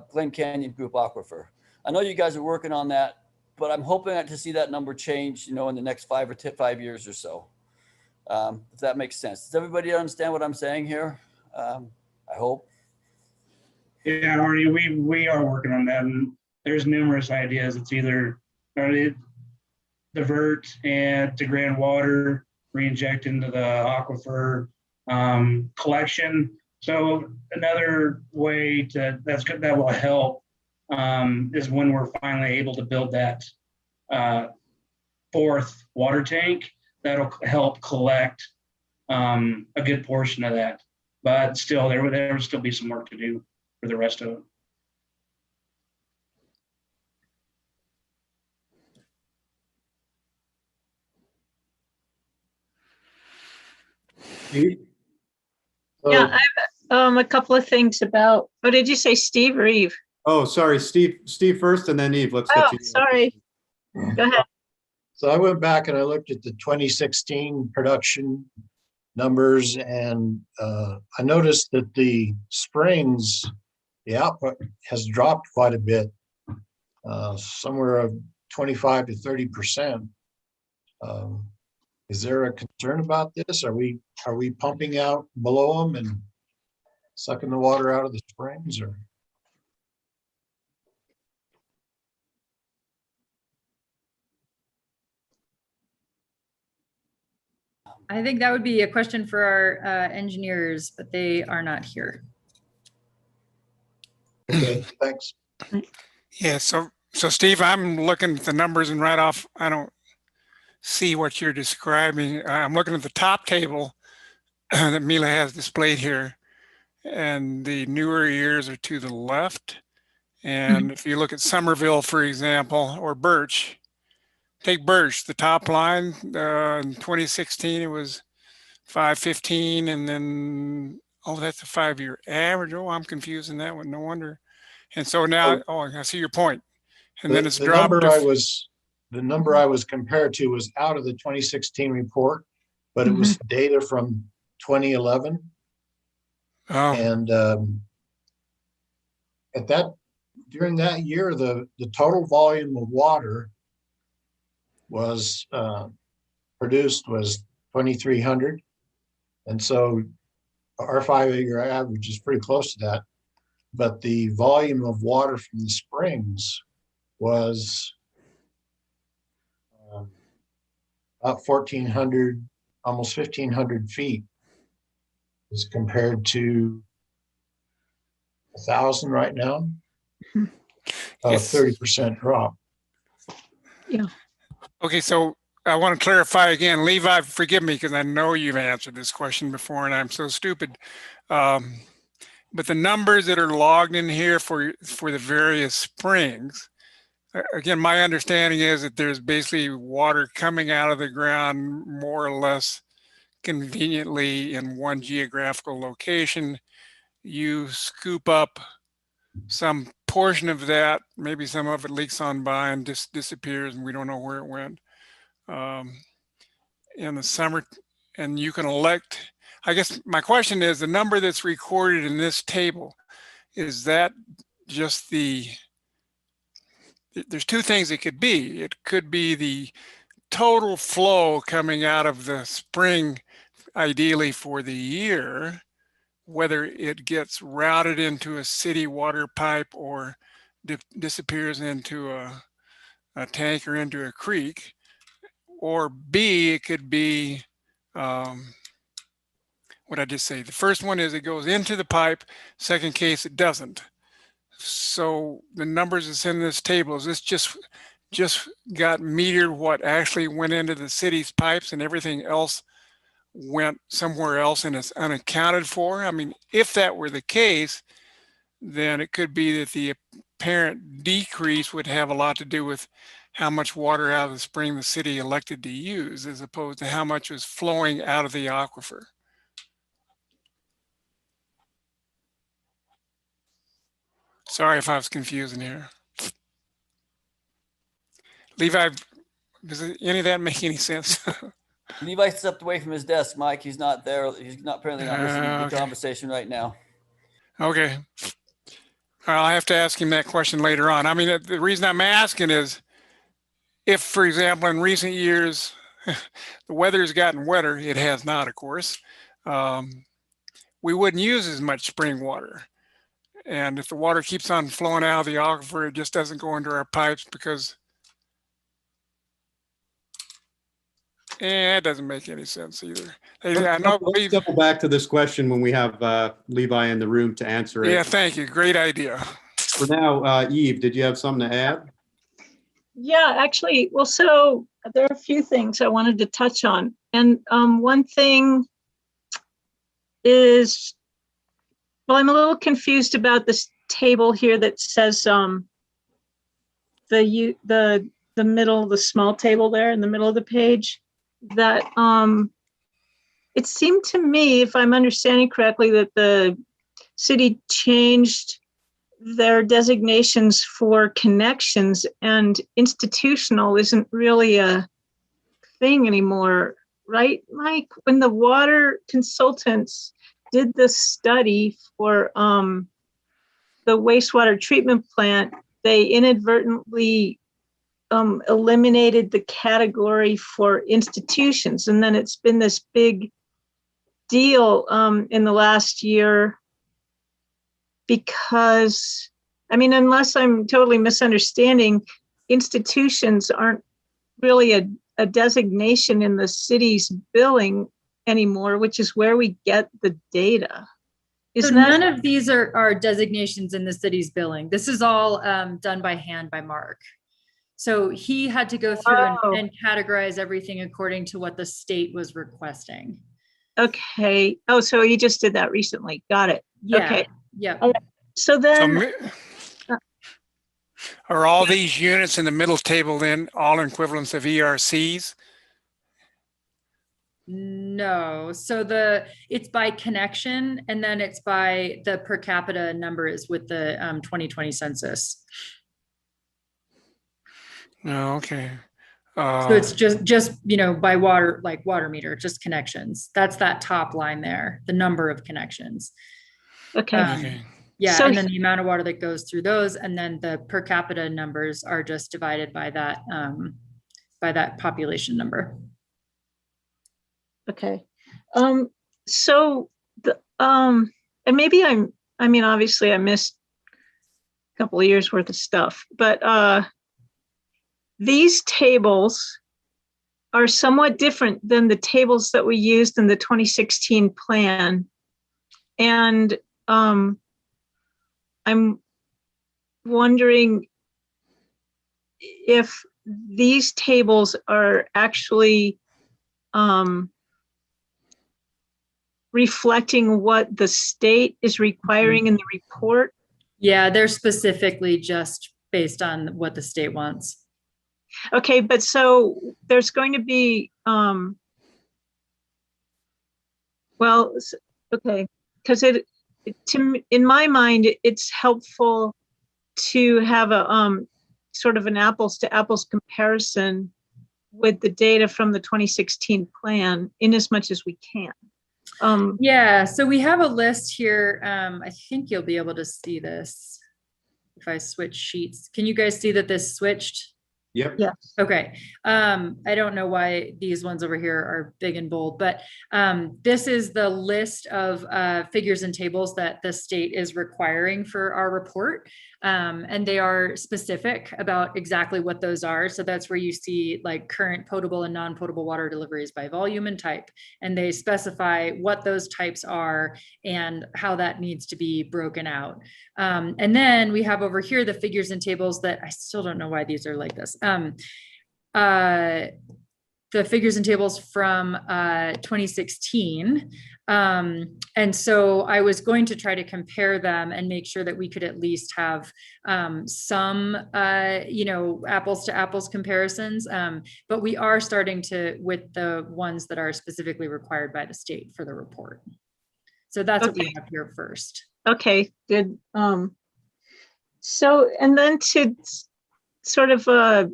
S4: Glen Canyon group aquifer. I know you guys are working on that, but I'm hoping to see that number change, in the next 5 years or so. If that makes sense. Does everybody understand what I'm saying here? I hope.
S7: Yeah, Arnie, we are working on that, and there's numerous ideas. It's either divert and to groundwater, re-inject into the aquifer, collection. So another way that will help is when we're finally able to build that fourth water tank. That'll help collect a good portion of that. But still, there would still be some work to do for the rest of it.
S5: Yeah, I have a couple of things about, did you say Steve or Eve?
S1: Oh, sorry, Steve first and then Eve. Let's get to you.
S5: Sorry. Go ahead.
S9: So I went back and I looked at the 2016 production numbers, and I noticed that the springs, the output has dropped quite a bit, somewhere of 25 to 30%. Is there a concern about this? Are we pumping out below them and sucking the water out of the springs, or?
S6: I think that would be a question for our engineers, but they are not here.
S9: Okay, thanks.
S8: Yeah, so Steve, I'm looking at the numbers, and right off, I don't see what you're describing. I'm looking at the top table that Mila has displayed here, and the newer years are to the left. And if you look at Somerville, for example, or Birch, take Birch, the top line, in 2016, it was 515, and then, that's a 5-year average. Oh, I'm confusing that one, no wonder. And so now, I see your point. And then it's dropped.
S9: The number I was compared to was out of the 2016 report, but it was data from 2011.
S8: Oh.
S9: And during that year, the total volume of water was produced was 2,300. And so our 5-year average is pretty close to that. But the volume of water from the springs was about 1,400, almost 1,500 feet, as compared to 1,000 right now.
S8: Yes.
S9: 30% drop.
S5: Yeah.
S8: Okay, so I want to clarify again. Levi, forgive me, because I know you've answered this question before and I'm so stupid. But the numbers that are logged in here for the various springs, again, my understanding is that there's basically water coming out of the ground more or less conveniently in one geographical location. You scoop up some portion of that, maybe some of it leaks on by and just disappears and we don't know where it went. In the summer, and you can elect, I guess my question is, the number that's recorded in this table, is that just there's two things it could be. It could be the total flow coming out of the spring, ideally for the year, whether it gets routed into a city water pipe or disappears into a tank or into a creek, or B, it could be, what I just say? The first one is it goes into the pipe. Second case, it doesn't. So the numbers that's in this table, is this just got metered what actually went into the city's pipes and everything else went somewhere else and it's unaccounted for? I mean, if that were the case, then it could be that the apparent decrease would have a lot to do with how much water out of the spring the city elected to use, as opposed to how much was flowing out of the aquifer. Sorry if I was confusing here. Levi, does any of that make any sense?
S4: Levi stepped away from his desk, Mike. He's not there. He's not apparently not listening to the conversation right now.
S8: Okay. I'll have to ask him that question later on. I mean, the reason I'm asking is if, for example, in recent years, the weather's gotten wetter, it has not, of course, we wouldn't use as much spring water. And if the water keeps on flowing out of the aquifer, it just doesn't go into our pipes because it doesn't make any sense either.
S1: Let's double back to this question when we have Levi in the room to answer it.
S8: Yeah, thank you. Great idea.
S1: For now, Eve, did you have something to add?
S5: Yeah, actually, well, so there are a few things I wanted to touch on. And one thing is, well, I'm a little confused about this table here that says the middle, the small table there in the middle of the page, that it seemed to me, if I'm understanding correctly, that the city changed their designations for connections and institutional isn't really a thing anymore, right, Mike? When the water consultants did the study for the wastewater treatment plant, they inadvertently eliminated the category for institutions. And then it's been this big deal in the last year because, I mean, unless I'm totally misunderstanding, institutions aren't really a designation in the city's billing anymore, which is where we get the data.
S6: So none of these are designations in the city's billing. This is all done by hand by Mark. So he had to go through and categorize everything according to what the state was requesting.
S5: Okay. Oh, so he just did that recently. Got it.
S6: Yeah.
S5: Okay.
S6: Yeah.
S5: So then,
S8: are all these units in the middle table then all equivalents of ERCs?
S6: No. So it's by connection, and then it's by the per capita numbers with the 2020 census.
S8: Oh, okay.
S6: So it's just by water, like water meter, just connections. That's that top line there, the number of connections.
S5: Okay.
S6: Yeah,
S5: So,
S6: and then the amount of water that goes through those, and then the per capita numbers are just divided by that population number.
S5: okay. So and maybe obviously I missed a couple of years worth of stuff, but these tables are somewhat different than the tables that we used in the 2016 plan. And I'm wondering if these tables are actually reflecting what the state is requiring in the report.
S6: Yeah, they're specifically just based on what the state wants.
S5: Okay, but so there's going to be Well, okay, because in my mind, it's helpful to have a sort of an apples to apples comparison with the data from the 2016 plan in as much as we can.
S6: Yeah, so we have a list here. I think you'll be able to see this if I switch sheets. Can you guys see that this switched?
S1: Yep.
S5: Yeah.
S6: Okay. I don't know why these ones over here are big and bold, but this is the list of figures and tables that the state is requiring for our report. And they are specific about exactly what those are. So that's where you see like current potable and non-potable water deliveries by volume and type. And they specify what those types are and how that needs to be broken out. And then we have over here the figures and tables that I still don't know why these are like this. The figures and tables from 2016. And so I was going to try to compare them and make sure that we could at least have some, apples to apples comparisons. But we are starting to with the ones that are specifically required by the state for the report. So that's what we have here first.
S5: Okay, good. So, and then to sort of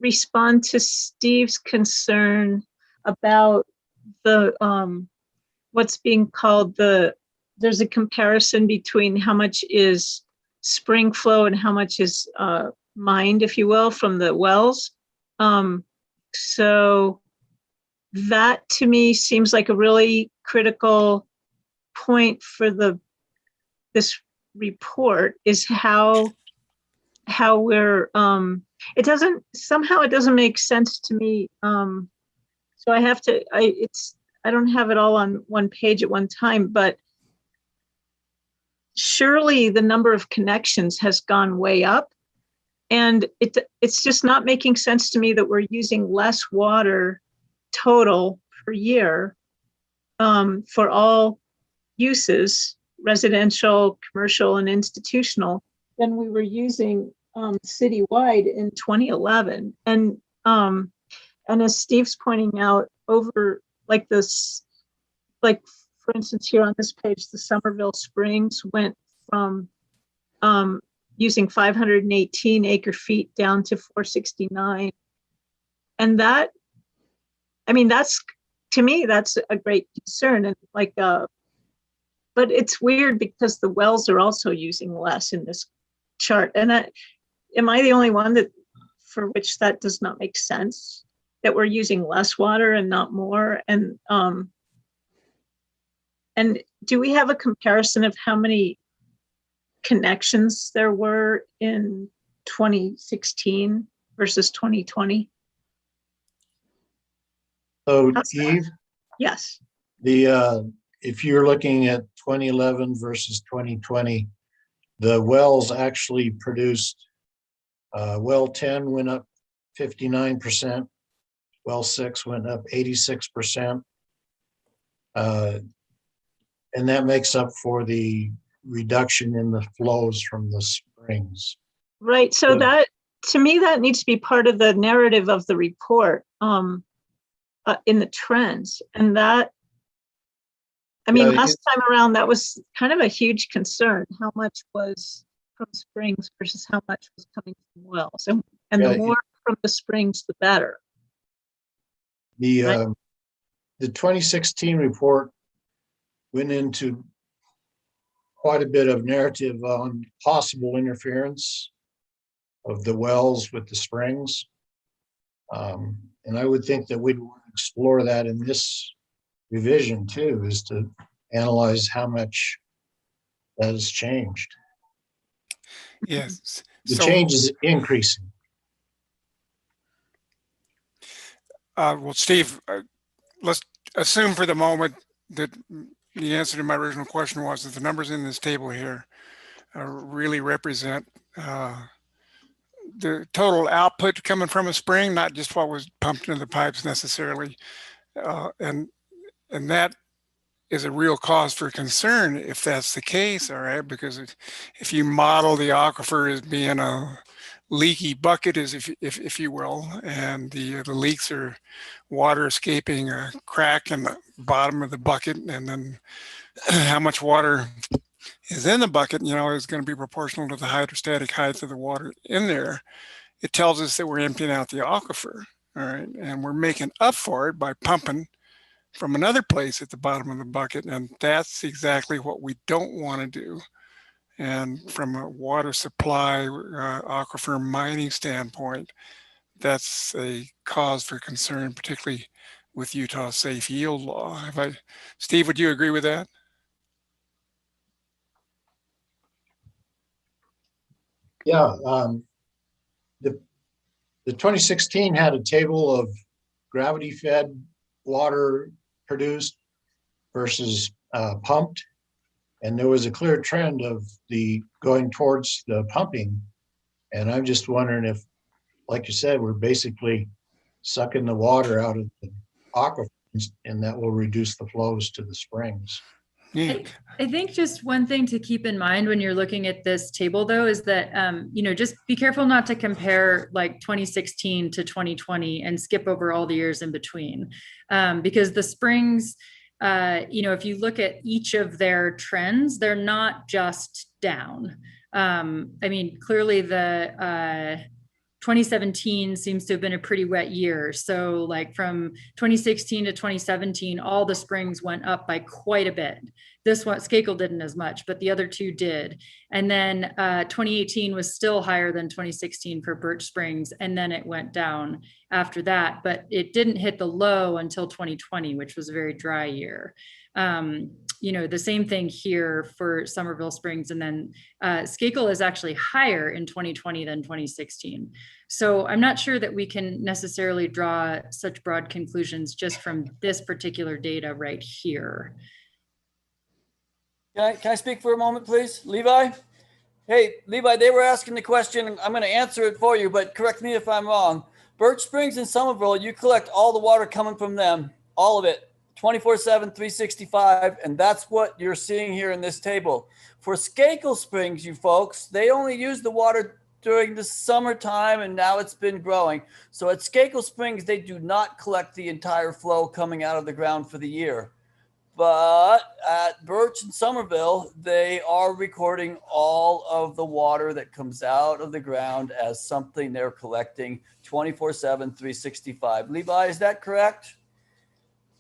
S5: respond to Steve's concern about the what's being called there's a comparison between how much is spring flow and how much is mined, if you will, from the wells. So that to me seems like a really critical point for this report is how we're it doesn't make sense to me. So I have to I don't have it all on one page at one time, but surely the number of connections has gone way up, and it's just not making sense to me that we're using less water total per year for all uses, residential, commercial, and institutional, than we were using citywide in 2011. And as Steve's pointing out, over like this, like for instance, here on this page, the Somerville Springs went from using 518 acre feet down to 469. And that, I mean, that's, to me, that's a great concern. And like, but it's weird because the wells are also using less in this chart. And that, am I the only one for which that does not make sense? That we're using less water and not more? And do we have a comparison of how many connections there were in 2016 versus 2020?
S9: So Eve,
S5: Yes.
S9: if you're looking at 2011 versus 2020, the wells actually produced, well 10 went up 59%, well 6 went up 86%. And that makes up for the reduction in the flows from the springs.
S5: Right. So that, to me, that needs to be part of the narrative of the report in the trends. And that, I mean, last time around, that was kind of a huge concern, how much was from springs versus how much was coming from wells. And the more from the springs, the better.
S9: The 2016 report went into quite a bit of narrative on possible interference of the wells with the springs. And I would think that we'd want to explore that in this revision too, is to analyze how much that has changed.
S8: Yes.
S9: The change is increasing.
S8: Well, Steve, let's assume for the moment that the answer to my original question was that the numbers in this table here really represent the total output coming from a spring, not just what was pumped into the pipes necessarily. And that is a real cause for concern if that's the case, all right? Because if you model the aquifer as being a leaky bucket is, if you will, and the leaks are water escaping a crack in the bottom of the bucket, and then how much water is in the bucket, is going to be proportional to the hydrostatic height of the water in there. It tells us that we're emptying out the aquifer, all right, and we're making up for it by pumping from another place at the bottom of the bucket, and that's exactly what we don't want to do. And from a water supply aquifer mining standpoint, that's a cause for concern, particularly with Utah's safe yield law. Steve, would you agree with that?
S9: Yeah, the 2016 had a table of gravity-fed water produced versus pumped, and there was a clear trend of the going towards the pumping. And I'm just wondering if, like you said, we're basically sucking the water out of the aquifers, and that will reduce the flows to the springs.
S6: I think just one thing to keep in mind when you're looking at this table, though, is that, just be careful not to compare like 2016 to 2020 and skip over all the years in between. Because the springs, if you look at each of their trends, they're not just down. Clearly the 2017 seems to have been a pretty wet year. So like from 2016 to 2017, all the springs went up by quite a bit. This one, Skakel didn't as much, but the other two did. And then 2018 was still higher than 2016 for Birch Springs. And then it went down after that, but it didn't hit the low until 2020, which was a very dry year. The same thing here for Somerville Springs, and then Skakel is actually higher in 2020 than 2016. So I'm not sure that we can necessarily draw such broad conclusions just from this particular data right here.
S4: Can I speak for a moment, please? Levi? Hey, Levi, they were asking the question. I'm going to answer it for you, but correct me if I'm wrong. Birch Springs and Somerville, you collect all the water coming from them, all of it. 24/7, 365, and that's what you're seeing here in this table. For Skakel Springs, you folks, they only use the water during the summertime, and now it's been growing. So at Skakel Springs, they do not collect the entire flow coming out of the ground for the year. But at Birch and Somerville, they are recording all of the water that comes out of the ground as something they're collecting 24/7, 365. Levi, is that correct?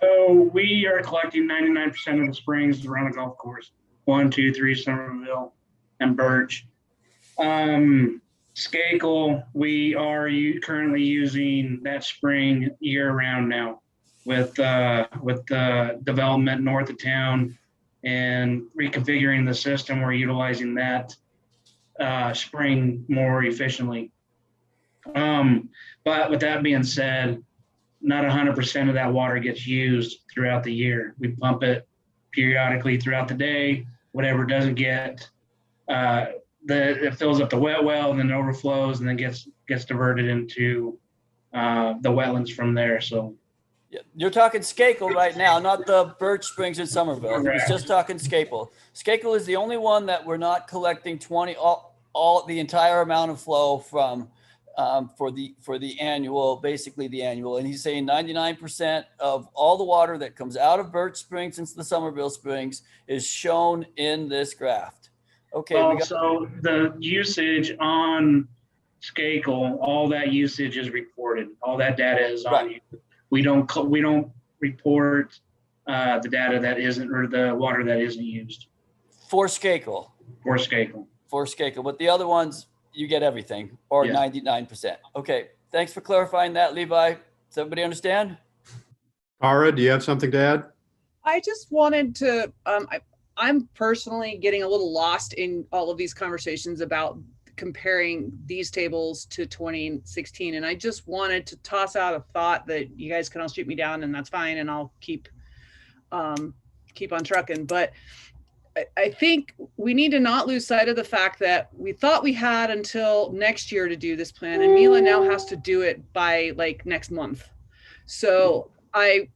S7: So we are collecting 99% of the springs around the golf course. 1, 2, 3, Somerville, and Birch. Skakel, we are currently using that spring year round now with the development north of town and reconfiguring the system. We're utilizing that spring more efficiently. But with that being said, not 100% of that water gets used throughout the year. We pump it periodically throughout the day. Whatever doesn't get, it fills up the wet well and then overflows and then gets diverted into the wetlands from there. So
S4: you're talking Skakel right now, not the Birch Springs in Somerville. It's just talking Skakel. Skakel is the only one that we're not collecting all the entire amount of flow from. For the annual, basically the annual. And he's saying 99% of all the water that comes out of Birch Springs into the Somerville Springs is shown in this graph. Okay.
S7: So the usage on Skakel, all that usage is reported. All that data is on you. We don't report the data that isn't, or the water that isn't used.
S4: For Skakel.
S7: For Skakel.
S4: But the other ones, you get everything, or 99%. Okay, thanks for clarifying that, Levi. Does everybody understand?
S1: Cara, do you have something to add?
S3: I just wanted to, I'm personally getting a little lost in all of these conversations about comparing these tables to 2016. And I just wanted to toss out a thought that you guys can all shoot me down, and that's fine. And I'll keep on trucking. But I think we need to not lose sight of the fact that we thought we had until next year to do this plan, and Mila now has to do it by like next month. So I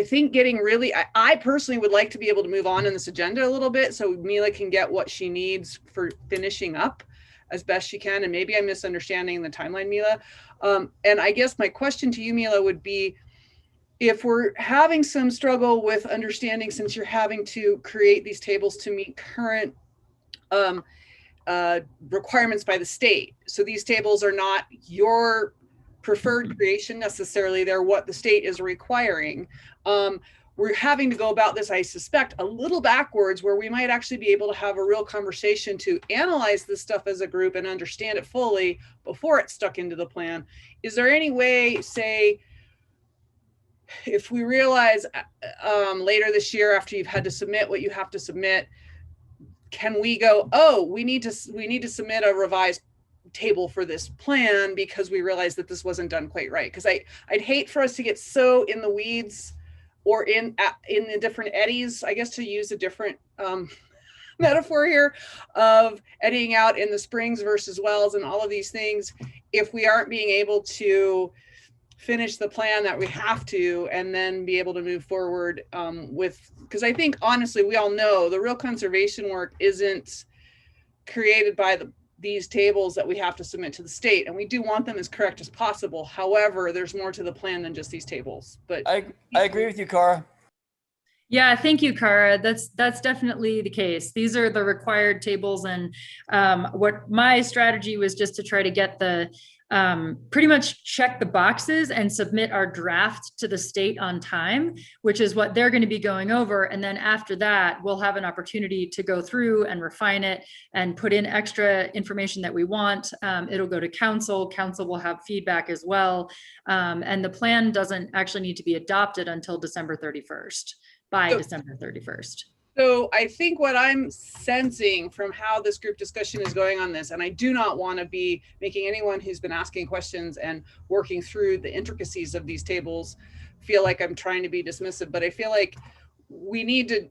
S3: think getting really, I personally would like to be able to move on in this agenda a little bit so Mila can get what she needs for finishing up. as best she can. And maybe I'm misunderstanding the timeline, Mila. And I guess my question to you, Mila, would be, if we're having some struggle with understanding, since you're having to create these tables to meet current requirements by the state. So these tables are not your preferred creation necessarily, they're what the state is requiring. We're having to go about this, I suspect, a little backwards, where we might actually be able to have a real conversation to analyze this stuff as a group and understand it fully before it's stuck into the plan. Is there any way, say, if we realize later this year, after you've had to submit what you have to submit, can we go, oh, we need to submit a revised table for this plan because we realized that this wasn't done quite right? Because I'd hate for us to get so in the weeds or in the different eddies, I guess, to use a different metaphor here, of eddying out in the springs versus wells and all of these things, if we aren't being able to finish the plan that we have to, and then be able to move forward with, because I think honestly, we all know the real conservation work isn't created by these tables that we have to submit to the state, and we do want them as correct as possible. However, there's more to the plan than just these tables. But
S4: I agree with you, Cara.
S6: Yeah, thank you, Cara. That's definitely the case. These are the required tables, and what my strategy was just to try to get the pretty much check the boxes and submit our draft to the state on time, which is what they're going to be going over. And then after that, we'll have an opportunity to go through and refine it and put in extra information that we want. It'll go to council. Council will have feedback as well. And the plan doesn't actually need to be adopted until December 31st, by December 31st.
S3: So I think what I'm sensing from how this group discussion is going on this, and I do not want to be making anyone who's been asking questions and working through the intricacies of these tables feel like I'm trying to be dismissive, but I feel like we need to,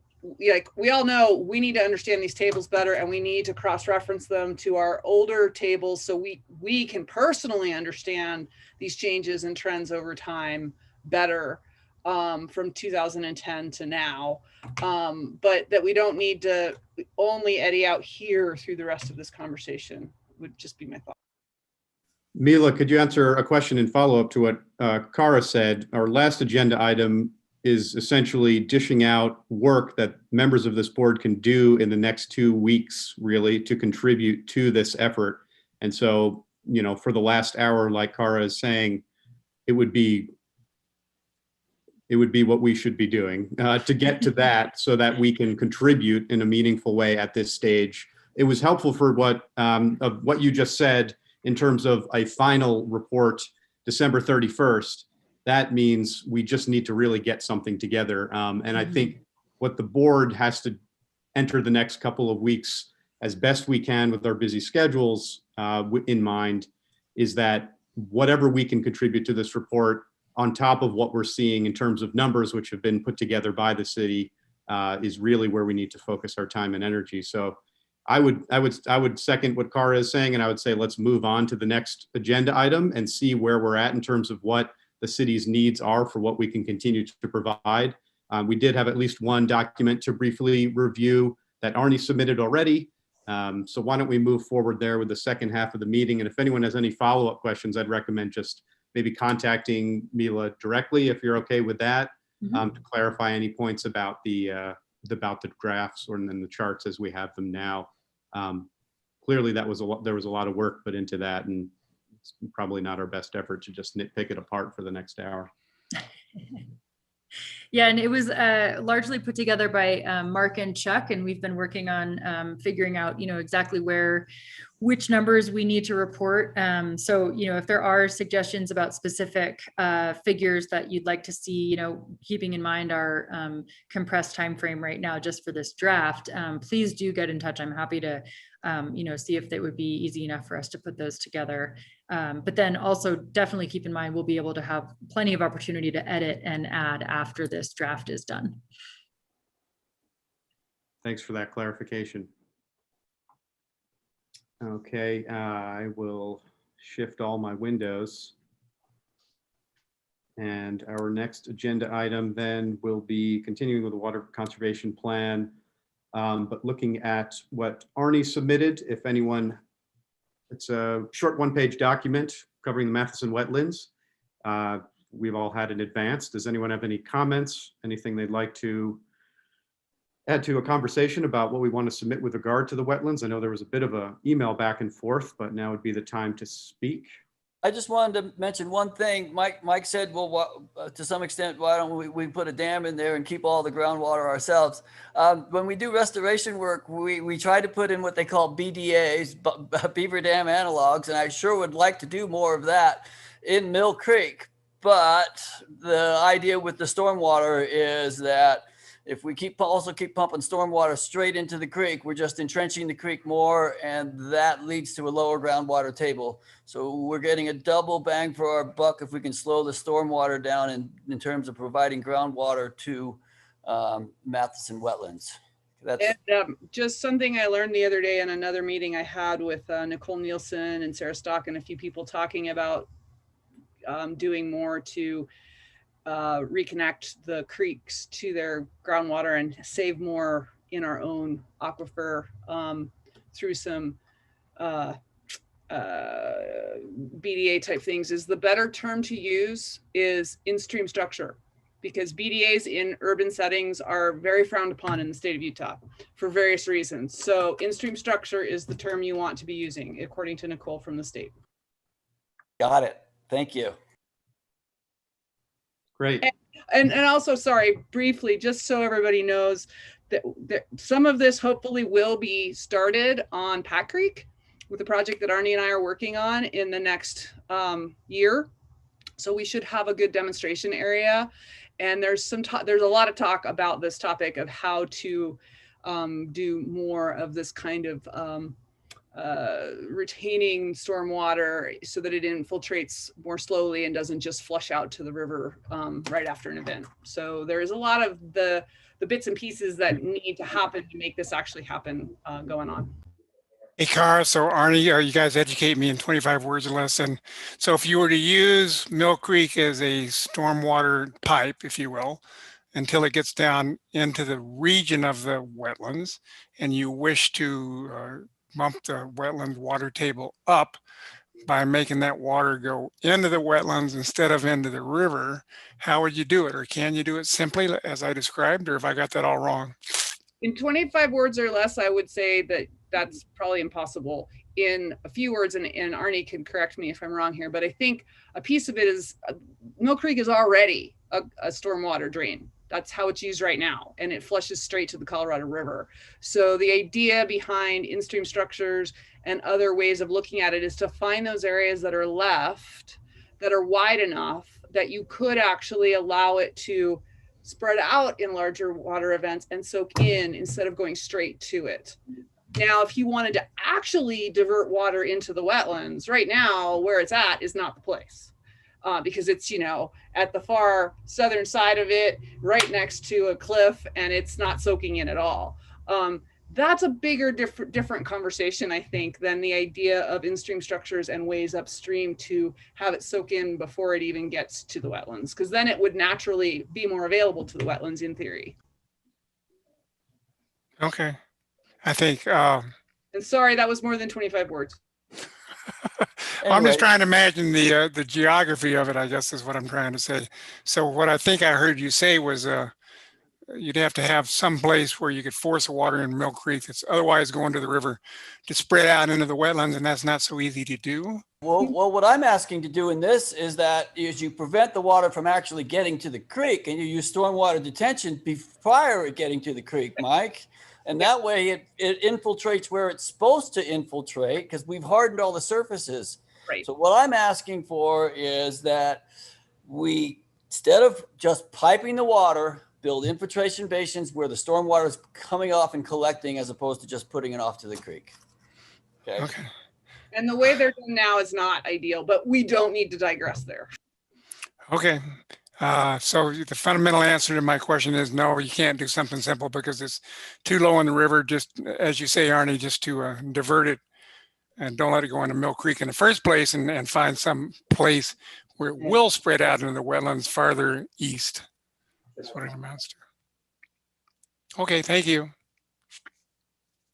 S3: like, we all know we need to understand these tables better, and we need to cross-reference them to our older tables so we can personally understand these changes and trends over time better, from 2010 to now, but that we don't need to only eddy out here through the rest of this conversation would just be my thought.
S1: Mila, could you answer a question in follow-up to what Cara said? Our last agenda item is essentially dishing out work that members of this board can do in the next 2 weeks, really, to contribute to this effort. And so, you know, for the last hour, like Cara is saying, it would be what we should be doing to get to that, so that we can contribute in a meaningful way at this stage. It was helpful for what you just said in terms of a final report, December 31st. That means we just need to really get something together. And I think what the board has to enter the next couple of weeks as best we can with our busy schedules in mind is that whatever we can contribute to this report, on top of what we're seeing in terms of numbers which have been put together by the city, is really where we need to focus our time and energy. So I would second what Cara is saying, and I would say let's move on to the next agenda item and see where we're at in terms of what the city's needs are for what we can continue to provide. We did have at least one document to briefly review that Arnie submitted already. So why don't we move forward there with the second half of the meeting? And if anyone has any follow-up questions, I'd recommend just maybe contacting Mila directly, if you're okay with that, to clarify any points about the drafts or then the charts as we have them now. Clearly, there was a lot of work put into that, and it's probably not our best effort to just nitpick it apart for the next hour.
S6: Yeah, and it was largely put together by Mark and Chuck, and we've been working on figuring out, exactly which numbers we need to report. So, if there are suggestions about specific figures that you'd like to see, keeping in mind our compressed time frame right now just for this draft, please do get in touch. I'm happy to, see if it would be easy enough for us to put those together. But then also definitely keep in mind, we'll be able to have plenty of opportunity to edit and add after this draft is done.
S1: Thanks for that clarification. Okay, I will shift all my windows. And our next agenda item then will be continuing with the water conservation plan, but looking at what Arnie submitted. If anyone It's a short one-page document covering the Matheson wetlands. We've all had in advance. Does anyone have any comments? Anything they'd like to add to a conversation about what we want to submit with regard to the wetlands? I know there was a bit of a email back and forth, but now would be the time to speak.
S4: I just wanted to mention one thing. Mike said, well, to some extent, why don't we put a dam in there and keep all the groundwater ourselves? When we do restoration work, we try to put in what they call BDAs, beaver dam analogs, and I sure would like to do more of that in Mill Creek. But the idea with the stormwater is that if we also keep pumping stormwater straight into the creek, we're just entrenching the creek more, and that leads to a lower groundwater table. So we're getting a double bang for our buck if we can slow the stormwater down in terms of providing groundwater to Matheson wetlands. That's
S3: just something I learned the other day in another meeting I had with Nicole Nielsen and Sarah Stock and a few people talking about doing more to reconnect the creeks to their groundwater and save more in our own aquifer through some BDA type things. Is the better term to use is in-stream structure, because BDAs in urban settings are very frowned upon in the state of Utah for various reasons. So in-stream structure is the term you want to be using, according to Nicole from the state.
S4: Got it. Thank you.
S1: Great.
S3: And also, sorry, briefly, just so everybody knows that some of this hopefully will be started on Pat Creek with the project that Arnie and I are working on in the next year. So we should have a good demonstration area. And there's a lot of talk about this topic of how to do more of this kind of retaining stormwater so that it infiltrates more slowly and doesn't just flush out to the river right after an event. So there is a lot of the bits and pieces that need to happen to make this actually happen going on.
S8: Hey, Cara, so Arnie, you guys educate me in 25 words or less. And so if you were to use Mill Creek as a stormwater pipe, if you will, until it gets down into the region of the wetlands, and you wish to bump the wetland water table up by making that water go into the wetlands instead of into the river, how would you do it? Or can you do it simply as I described, or if I got that all wrong?
S3: In 25 words or less, I would say that that's probably impossible. In a few words, and Arnie can correct me if I'm wrong here, but I think a piece of it is Mill Creek is already a stormwater drain. That's how it's used right now, and it flushes straight to the Colorado River. So the idea behind in-stream structures and other ways of looking at it is to find those areas that are left that are wide enough that you could actually allow it to spread out in larger water events and soak in instead of going straight to it. Now, if you wanted to actually divert water into the wetlands, right now where it's at is not the place. Because it's, at the far southern side of it, right next to a cliff, and it's not soaking in at all. That's a bigger, different conversation, I think, than the idea of in-stream structures and ways upstream to have it soak in before it even gets to the wetlands, because then it would naturally be more available to the wetlands in theory.
S8: Okay. I think.
S3: And sorry, that was more than 25 words.
S8: Well, I'm just trying to imagine the geography of it, I guess is what I'm trying to say. So what I think I heard you say was you'd have to have some place where you could force the water in Mill Creek that's otherwise going to the river to spread out into the wetlands, and that's not so easy to do.
S4: Well, what I'm asking to do in this is you prevent the water from actually getting to the creek, and you use stormwater detention prior to getting to the creek, Mike. And that way it infiltrates where it's supposed to infiltrate, because we've hardened all the surfaces.
S3: Right.
S4: So what I'm asking for is that we, instead of just piping the water, build infiltration basins where the stormwater is coming off and collecting, as opposed to just putting it off to the creek. Okay.
S3: And the way they're done now is not ideal, but we don't need to digress there.
S8: Okay. So the fundamental answer to my question is no, you can't do something simple because it's too low in the river, just as you say, Arnie, just to divert it and don't let it go into Mill Creek in the first place, and find some place where it will spread out into the wetlands farther east. That's what it amounts to. Okay, thank you.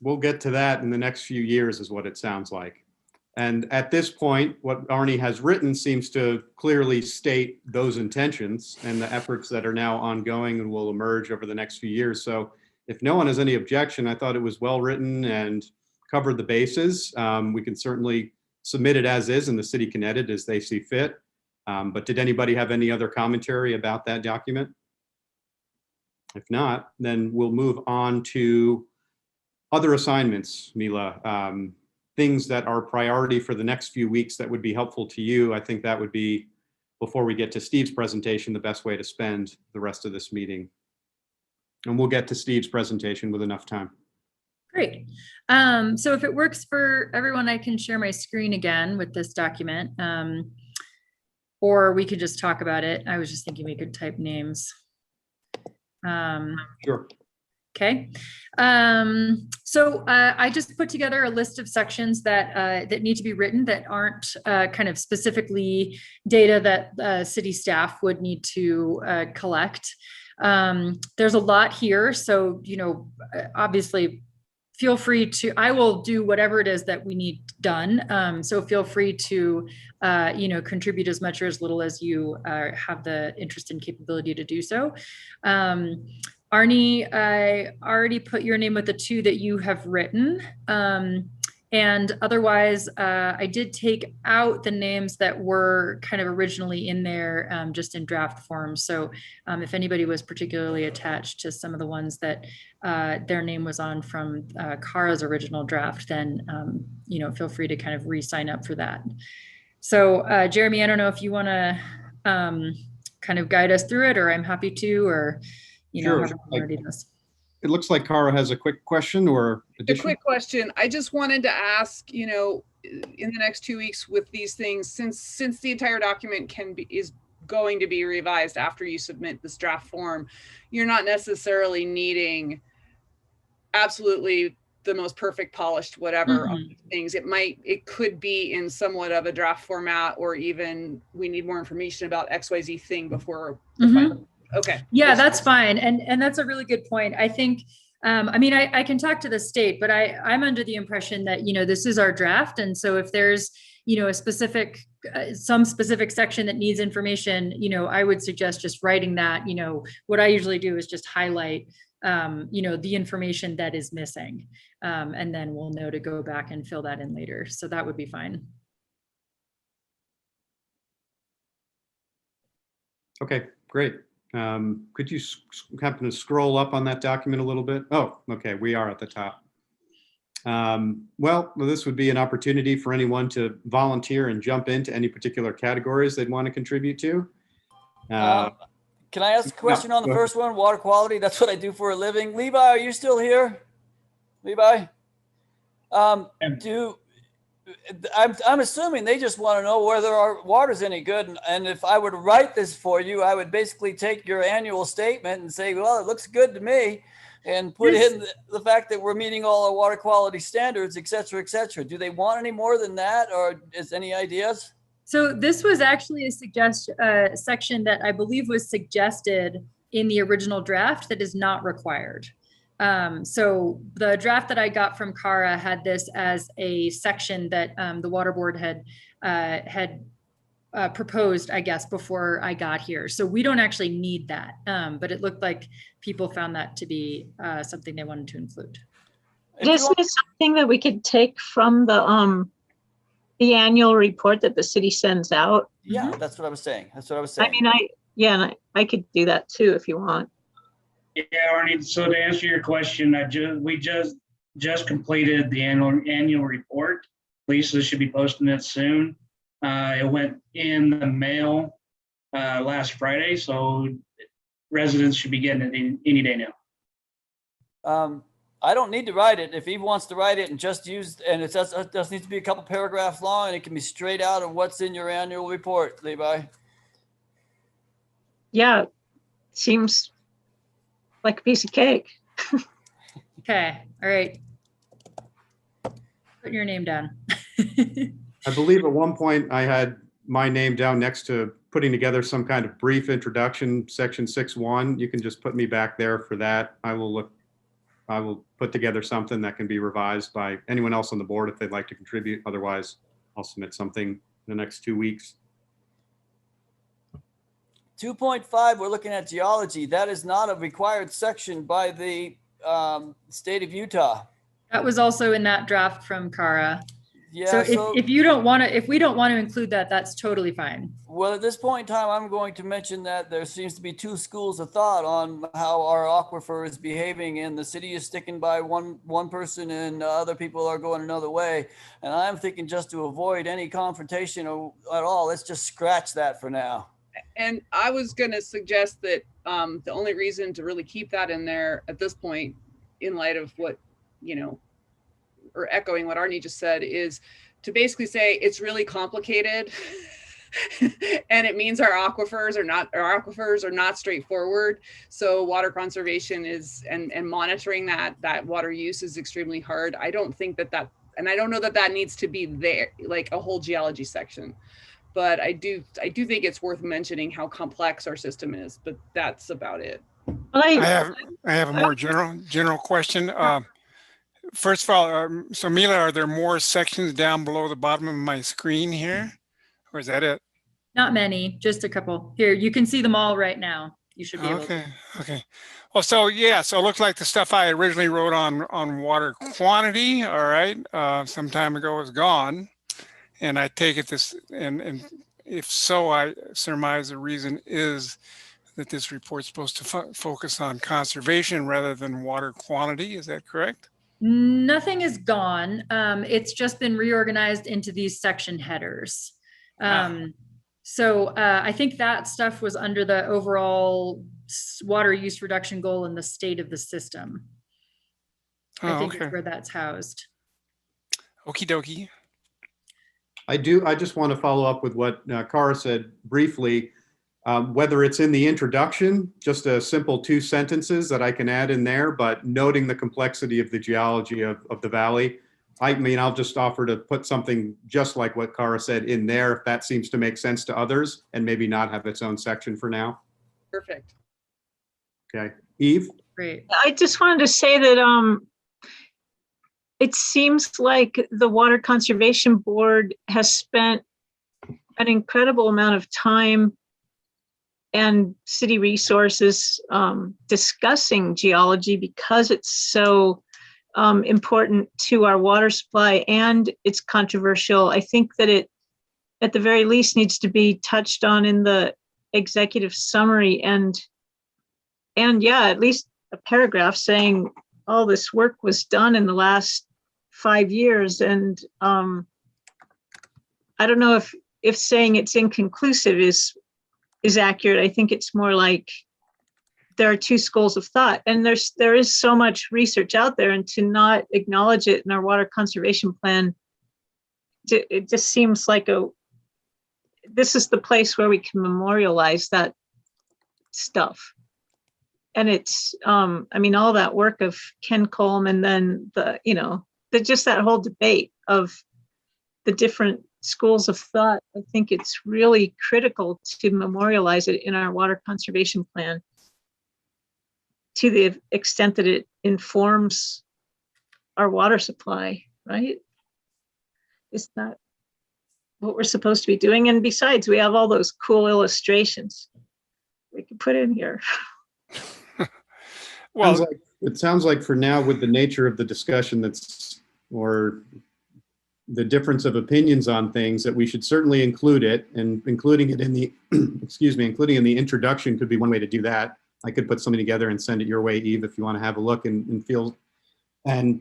S1: We'll get to that in the next few years is what it sounds like. And at this point, what Arnie has written seems to clearly state those intentions and the efforts that are now ongoing and will emerge over the next few years. So if no one has any objection, I thought it was well written and covered the bases. We can certainly submit it as is, and the city can edit as they see fit. But did anybody have any other commentary about that document? If not, then we'll move on to other assignments, Mila. Things that are priority for the next few weeks that would be helpful to you. I think that would be, before we get to Steve's presentation, the best way to spend the rest of this meeting. And we'll get to Steve's presentation with enough time.
S6: Great. So if it works for everyone, I can share my screen again with this document. Or we could just talk about it. I was just thinking we could type names.
S1: Sure.
S6: Okay. So I just put together a list of sections that that need to be written that aren't kind of specifically data that city staff would need to collect. There's a lot here, so obviously feel free to. I will do whatever it is that we need done. So feel free to contribute as much or as little as you have the interest and capability to do so. Arnie, I already put your name with the 2 that you have written. And otherwise, I did take out the names that were kind of originally in there, just in draft form. So if anybody was particularly attached to some of the ones that their name was on from Kara's original draft, then, feel free to kind of re-sign up for that. So Jeremy, I don't know if you want to kind of guide us through it, or I'm happy to, or
S1: Sure. It looks like Kara has a quick question or addition.
S3: A quick question. I just wanted to ask, in the next 2 weeks with these things, since the entire document is going to be revised after you submit this draft form, you're not necessarily needing absolutely the most perfect polished whatever things. It could be in somewhat of a draft format, or even we need more information about XYZ thing before the final. Okay.
S6: Yeah, that's fine. And that's a really good point. I think, I can talk to the state, but I'm under the impression that, this is our draft. And so if there's, a specific, some specific section that needs information, I would suggest just writing that. What I usually do is just highlight, the information that is missing. And then we'll know to go back and fill that in later. So that would be fine.
S1: Okay, great. Could you happen to scroll up on that document a little bit? Oh, okay, we are at the top. Well, this would be an opportunity for anyone to volunteer and jump into any particular categories they'd want to contribute to.
S4: Can I ask a question on the first one, water quality? That's what I do for a living. Levi, are you still here? Levi? I'm assuming they just want to know whether our water's any good. And if I were to write this for you, I would basically take your annual statement and say, well, it looks good to me, and put in the fact that we're meeting all our water quality standards, et cetera, et cetera. Do they want any more than that, or is any ideas?
S6: So this was actually a section that I believe was suggested in the original draft that is not required. So the draft that I got from Kara had this as a section that the water board had proposed, I guess, before I got here. So we don't actually need that, but it looked like people found that to be something they wanted to include.
S5: Isn't it something that we could take from the annual report that the city sends out?
S4: Yeah, that's what I was saying.
S5: I mean, I could do that too if you want.
S7: Yeah, Arnie, so to answer your question, we just completed the annual report. Lisa should be posting it soon. It went in the mail last Friday, so residents should be getting it any day now.
S4: I don't need to write it. If Eve wants to write it and just use, and it just needs to be a couple paragraphs long, and it can be straight out of what's in your annual report, Levi.
S5: Yeah, seems like a piece of cake.
S6: Okay, all right. Put your name down.
S1: I believe at one point I had my name down next to putting together some kind of brief introduction, section 6.1. You can just put me back there for that. I will put together something that can be revised by anyone else on the board if they'd like to contribute. Otherwise, I'll submit something in the next 2 weeks.
S4: 2.5, we're looking at geology. That is not a required section by the state of Utah.
S6: That was also in that draft from Kara.
S4: Yeah.
S6: So if you don't want to, if we don't want to include that, that's totally fine.
S4: Well, at this point in time, I'm going to mention that there seems to be two schools of thought on how our aquifer is behaving, and the city is sticking by one person and other people are going another way. And I'm thinking, just to avoid any confrontation at all, let's just scratch that for now.
S3: And I was going to suggest that the only reason to really keep that in there at this point, in light of what, you know, or echoing what Arnie just said, is to basically say it's really complicated and it means our aquifers are not straightforward. So water conservation is, and monitoring that water use is extremely hard. I don't think that and I don't know that needs to be there, like a whole geology section. But I do think it's worth mentioning how complex our system is, but that's about it.
S8: I have a more general question. First of all, so Mila, are there more sections down below the bottom of my screen here, or is that it?
S6: Not many, just a couple. Here, you can see them all right now. You should be able to.
S8: Okay. Well, so yeah, so it looks like the stuff I originally wrote on water quantity, all right, some time ago is gone. And I take it this, and if so, I surmise the reason is that this report's supposed to focus on conservation rather than water quantity. Is that correct?
S6: Nothing is gone. It's just been reorganized into these section headers. So I think that stuff was under the overall water use reduction goal in the state of the system. I think it's where that's housed.
S8: Okie dokie.
S1: I just want to follow up with what Kara said briefly, whether it's in the introduction, just a simple 2 sentences that I can add in there, but noting the complexity of the geology of the valley. I mean, I'll just offer to put something just like what Kara said in there, if that seems to make sense to others, and maybe not have its own section for now.
S3: Perfect.
S1: Okay. Eve?
S6: Great.
S5: I just wanted to say that it seems like the Water Conservation Board has spent an incredible amount of time and city resources discussing geology because it's so important to our water supply, and it's controversial. I think that it, at the very least, needs to be touched on in the executive summary, and yeah, at least a paragraph saying all this work was done in the last 5 years. And I don't know if saying it's inconclusive is accurate. I think it's more like there are 2 schools of thought, and there is so much research out there, and to not acknowledge it in our water conservation plan, it just seems like this is the place where we can memorialize that stuff. And it's, I mean, all that work of Ken Colm, and then just that whole debate of the different schools of thought. I think it's really critical to memorialize it in our water conservation plan to the extent that it informs our water supply, right? Is that what we're supposed to be doing? And besides, we have all those cool illustrations we can put in here.
S8: Well,
S1: it sounds like for now, with the nature of the discussion or the difference of opinions on things, that we should certainly include it, and including it in the, including in the introduction could be one way to do that. I could put something together and send it your way, Eve, if you want to have a look and feel and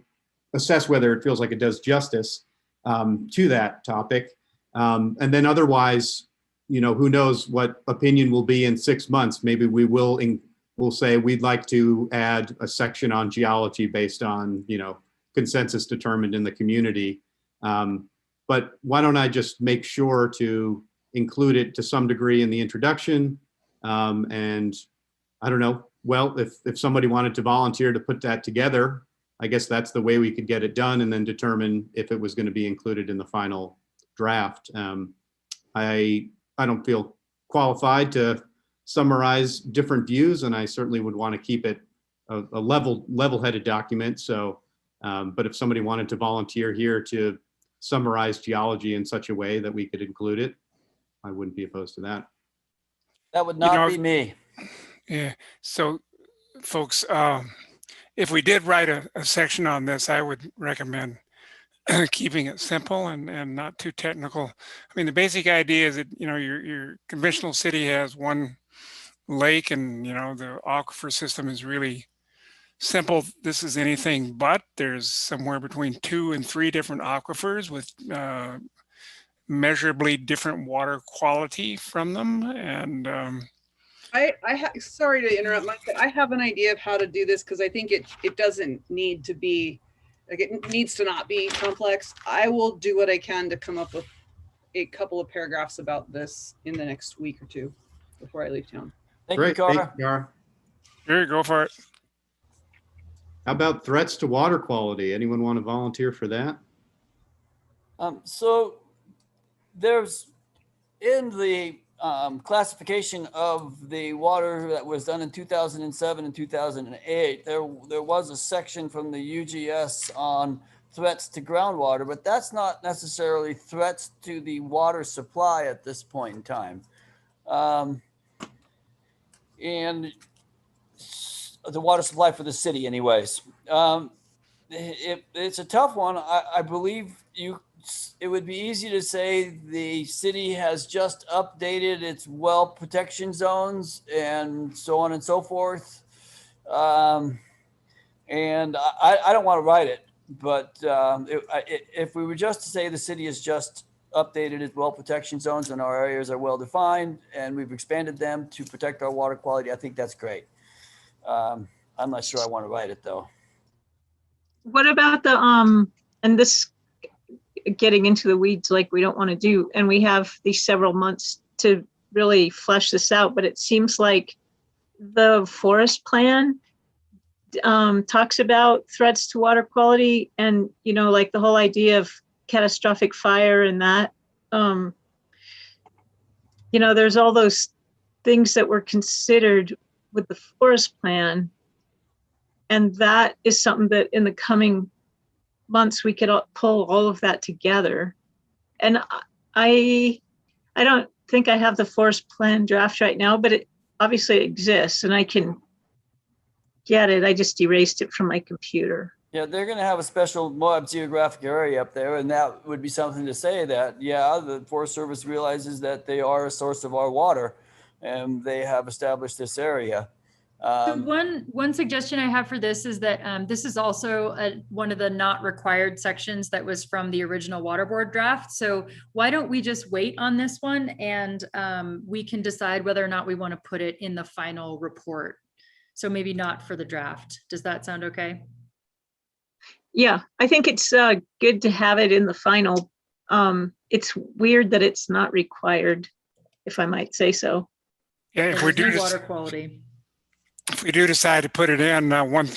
S1: assess whether it feels like it does justice to that topic. And then otherwise, who knows what opinion will be in 6 months. Maybe we'll say we'd like to add a section on geology based on, consensus determined in the community. But why don't I just make sure to include it to some degree in the introduction? And I don't know, well, if somebody wanted to volunteer to put that together, I guess that's the way we could get it done, and then determine if it was going to be included in the final draft. I don't feel qualified to summarize different views, and I certainly would want to keep it a level-headed document. So, but if somebody wanted to volunteer here to summarize geology in such a way that we could include it, I wouldn't be opposed to that.
S4: That would not be me.
S8: Yeah. So, folks, if we did write a section on this, I would recommend keeping it simple and not too technical. I mean, the basic idea is that, you know, your conventional city has one lake and, you know, the aquifer system is really simple. This is anything but. There's somewhere between 2 and 3 different aquifers with measurably different water quality from them. And
S3: sorry to interrupt, Mike, but I have an idea of how to do this because I think it doesn't need to be, like, it needs to not be complex. I will do what I can to come up with a couple of paragraphs about this in the next week or two before I leave town.
S4: Thank
S1: Great,
S4: you,
S1: thank
S4: Cara.
S1: you, Cara.
S8: here you go for it.
S1: How about threats to water quality? Anyone want to volunteer for that?
S4: So there's in the classification of the water that was done in 2007 and 2008, there was a section from the UGS on threats to groundwater, but that's not necessarily threats to the water supply at this point in time. And the water supply for the city anyways. It's a tough one. I believe it would be easy to say the city has just updated its well protection zones and so on and so forth. And I don't want to write it, but if we were just to say the city has just updated its well protection zones and our areas are well defined and we've expanded them to protect our water quality, I think that's great. I'm not sure I want to write it though.
S5: What about the, and this getting into the weeds like we don't want to do, and we have these several months to really flesh this out, but it seems like the forest plan talks about threats to water quality and, you know, like the whole idea of catastrophic fire and that, you know, there's all those things that were considered with the forest plan. And that is something that in the coming months, we could pull all of that together. And I don't think I have the forest plan draft right now, but it obviously exists and I can get it. I just erased it from my computer.
S4: Yeah, they're going to have a special Moab geographic area up there, and that would be something to say that, yeah, the Forest Service realizes that they are a source of our water, and they have established this area.
S6: So one suggestion I have for this is that this is also one of the not required sections that was from the original water board draft. So why don't we just wait on this one and we can decide whether or not we want to put it in the final report. So maybe not for the draft. Does that sound okay?
S5: Yeah, I think it's good to have it in the final. It's weird that it's not required, if I might say so.
S8: Yeah, if we do
S6: water quality.
S8: If we do decide to put it in, one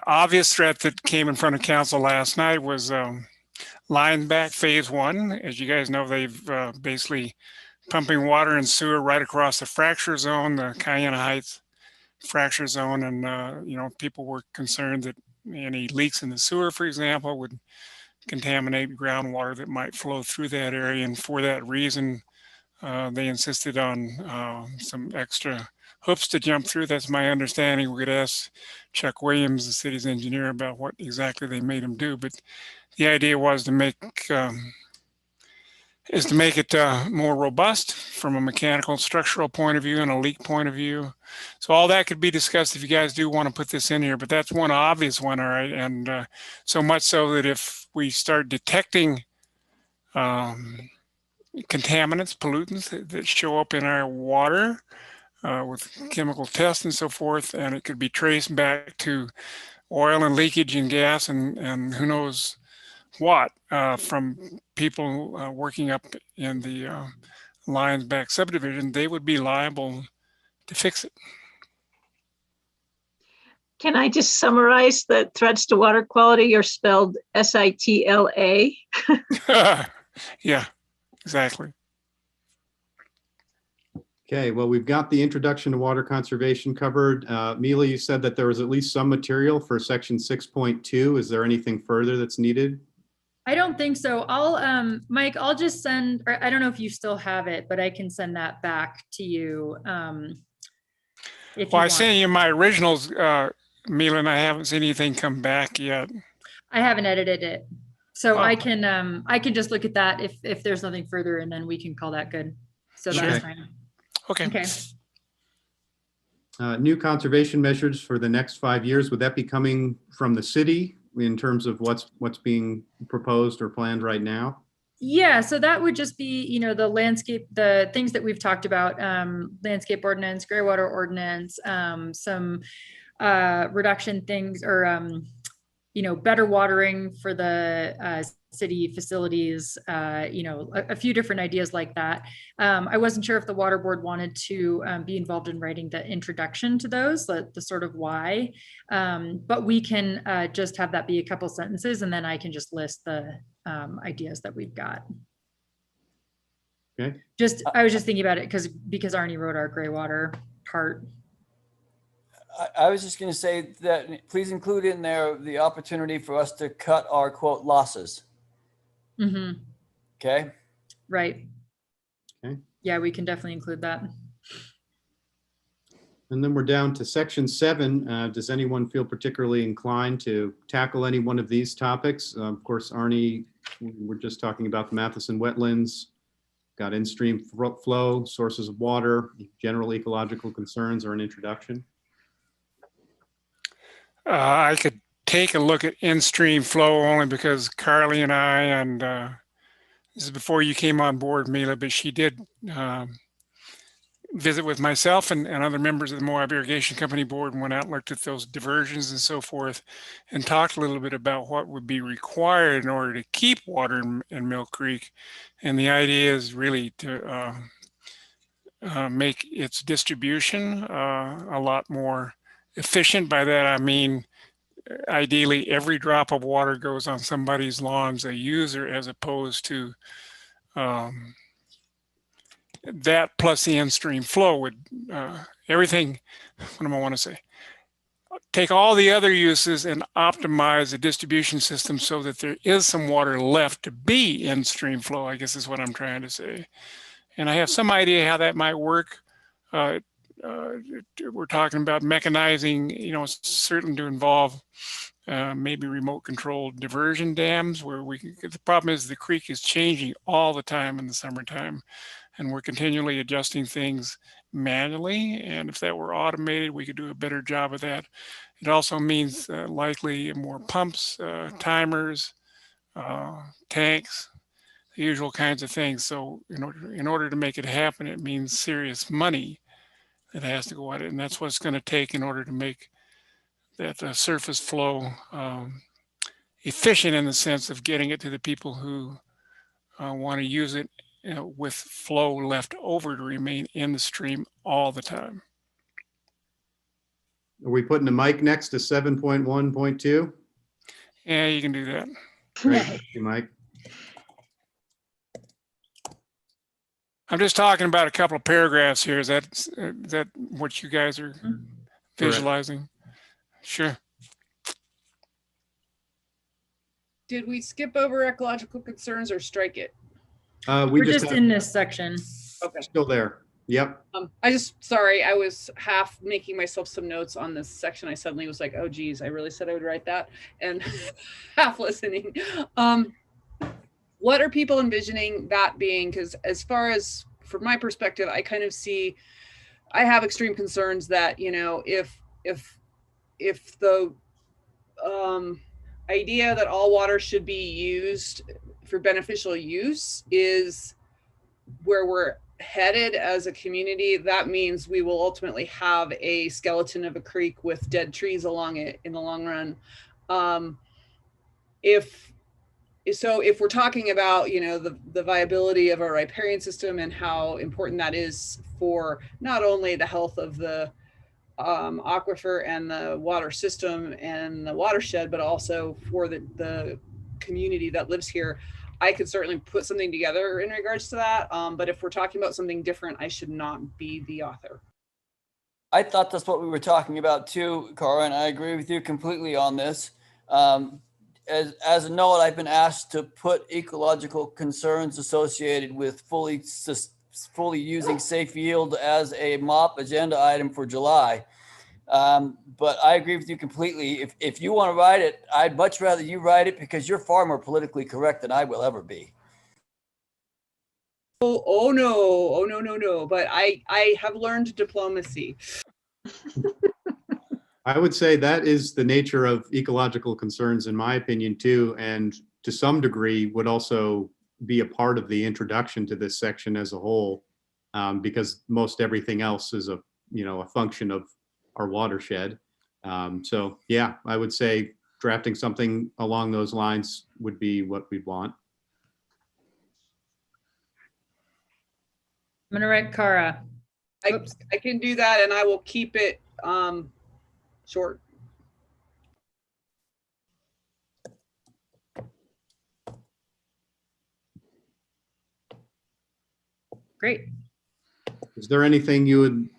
S8: obvious threat that came in front of council last night was line back phase 1. As you guys know, they've basically pumping water and sewer right across the fracture zone, the Cayenne Heights fracture zone. And, you know, people were concerned that any leaks in the sewer, for example, would contaminate groundwater that might flow through that area. And for that reason, they insisted on some extra hoops to jump through. That's my understanding. We could ask Chuck Williams, the city's engineer, about what exactly they made him do. But the idea was to make it more robust from a mechanical structural point of view and a leak point of view. So all that could be discussed if you guys do want to put this in here, but that's one obvious one, all right? And so much so that if we start detecting contaminants, pollutants that show up in our water with chemical tests and so forth, and it could be traced back to oil and leakage and gas and who knows what from people working up in the Lions Back subdivision, they would be liable to fix it.
S5: Can I just summarize that threats to water quality are spelled SITLA?
S8: Yeah, exactly.
S1: Okay, well, we've got the introduction to water conservation covered. Mila, you said that there was at least some material for section 6.2. Is there anything further that's needed?
S6: I don't think so. Mike, I'll just send, or I don't know if you still have it, but I can send that back to you. If
S8: Well,
S6: you
S8: I sent
S6: want.
S8: you my originals, Mila, and I haven't seen anything come back yet.
S6: I haven't edited it. So
S8: Oh.
S6: I can just look at that if there's nothing further, and then we can call that good. So
S8: Sure.
S6: that's fine.
S8: Okay.
S6: Okay.
S1: New conservation measures for the next 5 years, would that be coming from the city in terms of what's being proposed or planned right now?
S6: Yeah, so that would just be, the landscape, the things that we've talked about, landscape ordinance, gray water ordinance, some reduction things, or better watering for the city facilities, a few different ideas like that. I wasn't sure if the water board wanted to be involved in writing the introduction to those, the sort of why, but we can just have that be a couple sentences, and then I can just list the ideas that we've got.
S1: Okay.
S6: I was just thinking about it because Arnie wrote our gray water part.
S4: I was just going to say that please include in there the opportunity for us to cut our quote losses.
S6: Mm-hmm.
S4: Okay.
S6: Right.
S1: Okay.
S6: Yeah, we can definitely include that.
S1: And then we're down to section 7. Does anyone feel particularly inclined to tackle any one of these topics? Of course, Arnie, we're just talking about the Matheson wetlands, got in-stream flow, sources of water, general ecological concerns, or an introduction.
S8: I could take a look at in-stream flow only because Carly and I, and this is before you came on board, Mila, but she did visit with myself and other members of the Moab Irrigation Company board and went out and looked at those diversions and so forth and talked a little bit about what would be required in order to keep water in Mill Creek. And the idea is really to make its distribution a lot more efficient. By that, I mean, ideally every drop of water goes on somebody's lawn as a user, as opposed to that plus the in-stream flow would everything. What do I want to say? Take all the other uses and optimize the distribution system so that there is some water left to be in-stream flow, I guess is what I'm trying to say. And I have some idea how that might work. We're talking about mechanizing, certainly to involve maybe remote controlled diversion dams where the problem is the creek is changing all the time in the summertime, and we're continually adjusting things manually. And if that were automated, we could do a better job of that. It also means likely more pumps, timers, tanks, the usual kinds of things. So in order to make it happen, it means serious money that has to go at it. And that's what it's going to take in order to make that surface flow efficient in the sense of getting it to the people who want to use it with flow left over to remain in the stream all the time.
S1: Are we putting the mic next to 7.1.2?
S8: Yeah, you can do that.
S1: Great, thank you, Mike.
S8: I'm just talking about a couple of paragraphs here. Is that what you guys are visualizing? Sure.
S3: Did we skip over ecological concerns or strike it?
S6: We're just in this section.
S3: Okay.
S1: Still there. Yep.
S3: Sorry, I was half making myself some notes on this section. I suddenly was like, oh geez, I really said I would write that, and half listening. What are people envisioning that being? Because as far as from my perspective, I kind of see, I have extreme concerns that, if the idea that all water should be used for beneficial use is where we're headed as a community, that means we will ultimately have a skeleton of a creek with dead trees along it in the long run. If we're talking about, the viability of our riparian system and how important that is for not only the health of the aquifer and the water system and the watershed, but also for the community that lives here, I could certainly put something together in regards to that. But if we're talking about something different, I should not be the author.
S4: I thought that's what we were talking about too, Cara, and I agree with you completely on this. as a note, I've been asked to put ecological concerns associated with fully using safe yield as a MOP agenda item for July. But I agree with you completely. If you want to write it, I'd much rather you write it because you're far more politically correct than I will ever be.
S3: Oh no. But I have learned diplomacy.
S1: I would say that is the nature of ecological concerns, in my opinion, too, and to some degree would also be a part of the introduction to this section as a whole, because most everything else is a function of our watershed. So yeah, I would say drafting something along those lines would be what we'd want.
S6: I'm gonna write Kara.
S3: I can do that, and I will keep it short.
S6: Great.
S1: Is there anything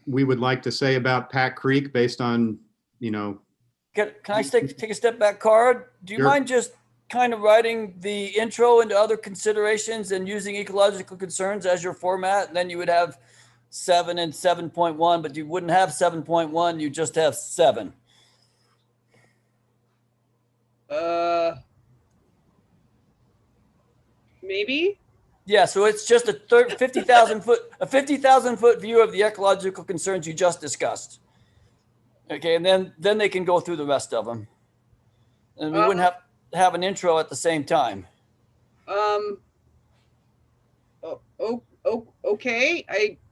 S1: we would like to say about Pack Creek based on,
S4: Can I take a step back, Cara? Do you
S1: Sure.
S4: mind just kind of writing the intro into other considerations and using ecological concerns as your format? And then you would have 7 and 7.1, but you wouldn't have 7.1. You just have 7.
S3: Maybe.
S4: Yeah, so it's just a 50,000 foot view of the ecological concerns you just discussed. Okay, and then they can go through the rest of them, and we wouldn't have an intro at the same time.
S3: Okay.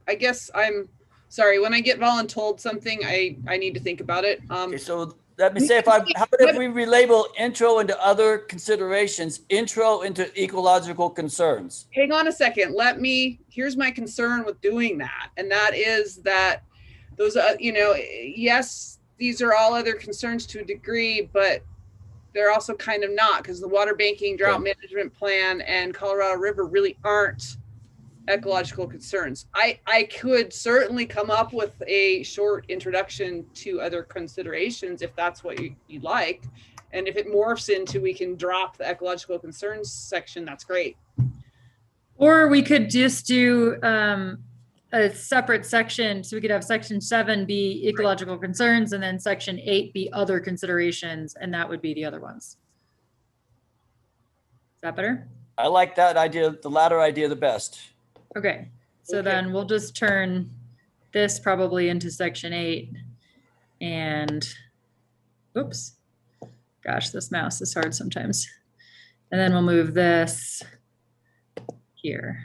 S3: I guess I'm sorry. When I get voluntold something, I need to think about it.
S4: Okay, so let me say how about if we relabel intro into other considerations, intro into ecological concerns.
S3: Hang on a second. Here's my concern with doing that. And that is that those, yes, these are all other concerns to a degree, but they're also kind of not, because the water banking, drought management plan, and Colorado River really aren't ecological concerns. I could certainly come up with a short introduction to other considerations if that's what you'd like. And if it morphs into, we can drop the ecological concerns section, that's great.
S6: Or we could just do a separate section. So we could have section 7 be ecological concerns, and then section 8 be other considerations, and that would be the other ones. Is that better?
S4: I like that idea, the latter idea the best.
S6: Okay, so then we'll just turn this probably into section 8, and oops, gosh, this mouse is hard sometimes. And then we'll move this here.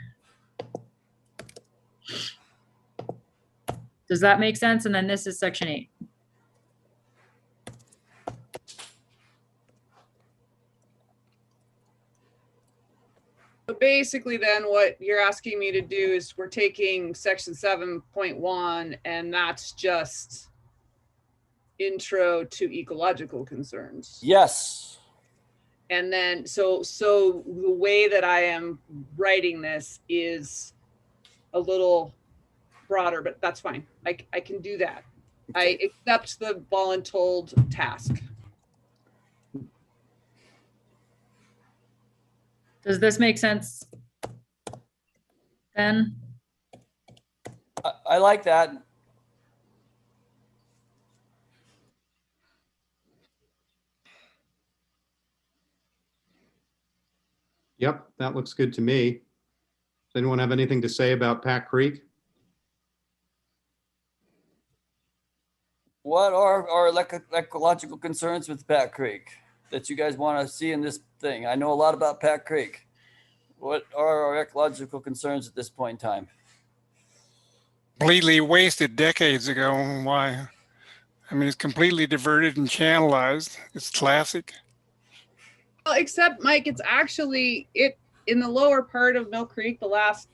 S6: Does that make sense? And then this is section 8.
S3: So basically then what you're asking me to do is we're taking section 7.1, and that's just intro to ecological concerns.
S4: Yes.
S3: And then, so the way that I am writing this is a little broader, but that's fine. I can do that. I accept the voluntold task.
S6: Does this make sense, Ben?
S4: I like that.
S1: Yep, that looks good to me. Does anyone have anything to say about Pack Creek?
S4: What are our ecological concerns with Pack Creek that you guys want to see in this thing? I know a lot about Pack Creek. What are our ecological concerns at this point in time?
S8: Completely wasted decades ago. Why? I mean, it's completely diverted and channelized. It's classic.
S3: Well, except Mike, it's actually in the lower part of Mill Creek, the last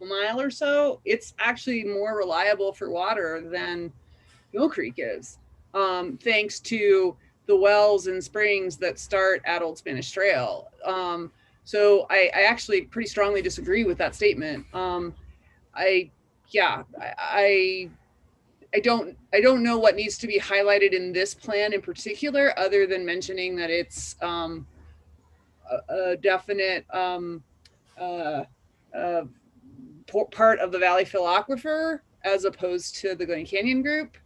S3: mile or so, it's actually more reliable for water than Mill Creek is, thanks to the wells and springs that start at Old Spanish Trail. So I actually pretty strongly disagree with that statement. I don't know what needs to be highlighted in this plan in particular, other than mentioning that it's a definite part of the Valley Fill Aquifer as opposed to the Glen Canyon Group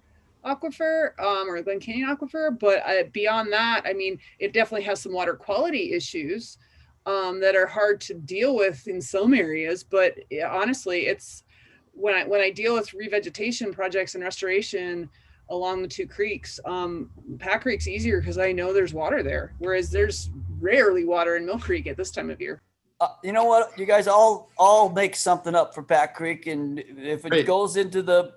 S3: aquifer or Glen Canyon aquifer. But beyond that, I mean, it definitely has some water quality issues that are hard to deal with in some areas. But honestly, it's when I deal with revegetation projects and restoration along the two creeks, Pack Creek's easier because I know there's water there, whereas there's rarely water in Mill Creek at this time of year.
S4: You know what? You guys all make something up for Pack Creek, and if it
S1: Great.
S4: goes into the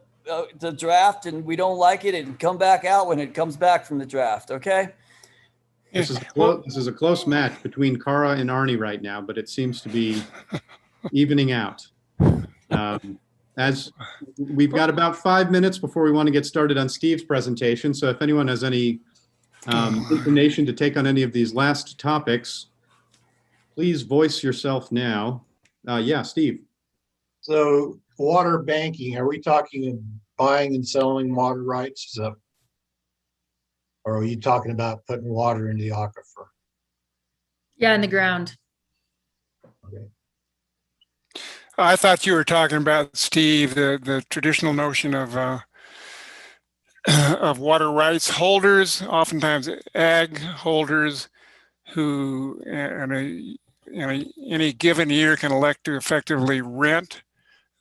S4: draft and we don't like it, it can come back out when it comes back from the draft. Okay.
S1: This is a close match between Cara and Arnie right now, but it seems to be evening out. As we've got about 5 minutes before we want to get started on Steve's presentation. So if anyone has any inclination to take on any of these last topics, please voice yourself now. Yeah, Steve.
S9: So water banking, are we talking buying and selling water rights? Or are you talking about putting water into the aquifer?
S6: Yeah, in the ground.
S9: Okay.
S8: I thought you were talking about, Steve, the traditional notion of water rights holders, oftentimes ag holders, who in any given year can elect to effectively rent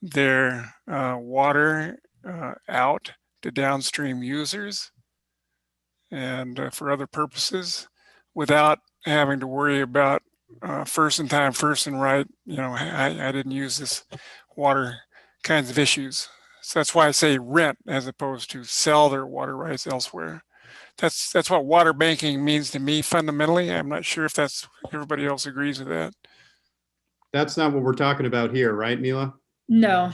S8: their water out to downstream users and for other purposes without having to worry about first in time, first in right. I didn't use this water kinds of issues. So that's why I say rent as opposed to sell their water rights elsewhere. That's what water banking means to me fundamentally. I'm not sure if everybody else agrees with that.
S1: That's not what we're talking about here, right, Mila?
S6: No.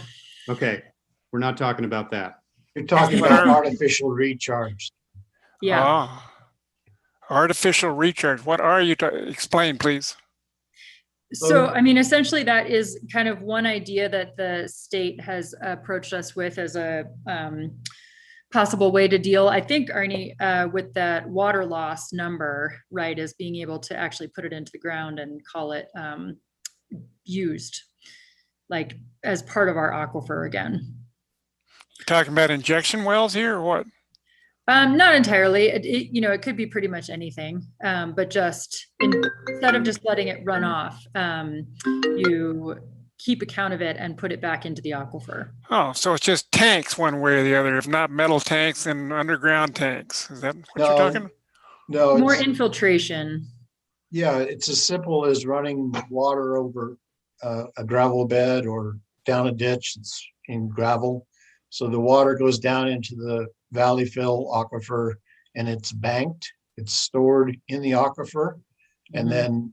S1: Okay, we're not talking about that.
S9: You're talking about artificial recharge.
S6: Yeah.
S8: Oh, artificial recharge. What are you explain, please?
S6: So, I mean, essentially that is kind of one idea that the state has approached us with as a possible way to deal. I think, Arnie, with that water loss number, right, is being able to actually put it into the ground and call it used, like as part of our aquifer again.
S8: You're talking about injection wells here or what?
S6: Not entirely. It could be pretty much anything, but just instead of just letting it run off, you keep account of it and put it back into the aquifer.
S8: Oh, so it's just tanks one way or the other. If not metal tanks, then underground tanks. Is that what you're talking?
S9: No,
S6: More infiltration.
S9: Yeah, it's as simple as running water over a gravel bed or down a ditch that's in gravel. So the water goes down into the valley fill aquifer and it's banked, it's stored in the aquifer. And then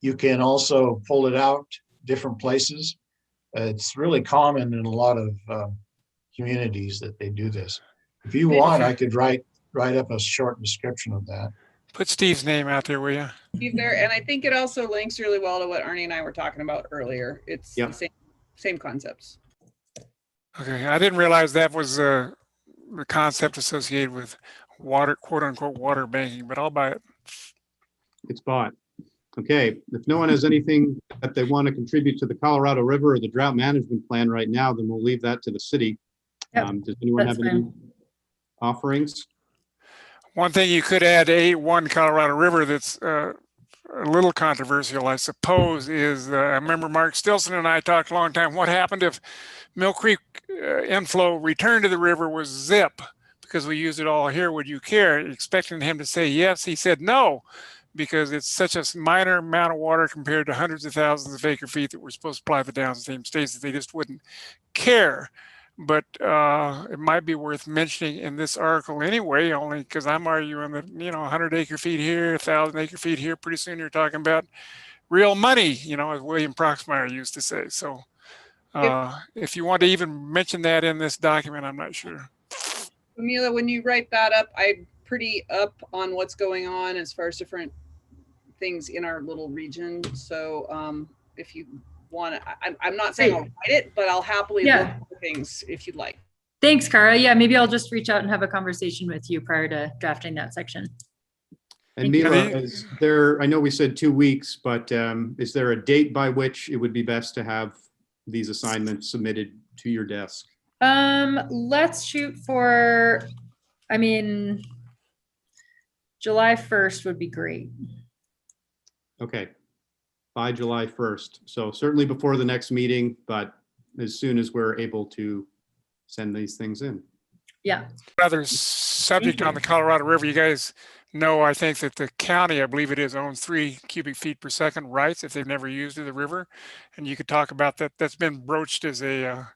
S9: you can also pull it out different places. It's really common in a lot of communities that they do this. If you want, I could write up a short description of that.
S8: Put Steve's name out there, will you?
S3: Steve there, and I think it also links really well to what Arnie and I were talking about earlier. It's the same concepts.
S8: Okay, I didn't realize that was the concept associated with water, quote unquote, water banking, but I'll buy it. It's
S1: bought. Okay, if no one has anything that they want to contribute to the Colorado River or the drought management plan right now, then we'll leave that to the city.
S6: Yep,
S1: does anyone have any offerings?
S8: One thing you could add to 1 Colorado River that's a little controversial, I suppose, is I remember Mark Stilson and I talked a long time. What happened if Mill Creek inflow return to the river was zip because we use it all here? Would you care? Expecting him to say yes. He said no, because it's such a minor amount of water compared to hundreds of thousands of acre feet that we're supposed to supply the downstream states that they just wouldn't care. But it might be worth mentioning in this article anyway, only because I'm arguing that, 100 acre feet here, 1,000 acre feet here, pretty soon you're talking about real money, as William Proxmire used to say. So if you want to even mention that in this document, I'm not sure.
S3: Mila, when you write that up, I'm pretty up on what's going on as far as different things in our little region. So if you want to, I'm not saying I'll write it, but I'll happily look for things if you'd like.
S6: Thanks, Cara. Yeah, maybe I'll just reach out and have a conversation with you prior to drafting that section.
S1: And
S6: Thank you.
S1: Mila, is there, I know we said 2 weeks, but is there a date by which it would be best to have these assignments submitted to your desk?
S6: Let's shoot for, I mean, July 1st would be great.
S1: Okay, by July 1st. So certainly before the next meeting, but as soon as we're able to send these things in.
S6: Yeah.
S8: Other subject on the Colorado River, you guys know, I think that the county, I believe it is, owns 3 cubic feet per second rights if they've never used the river. And you could talk about that. That's been broached as a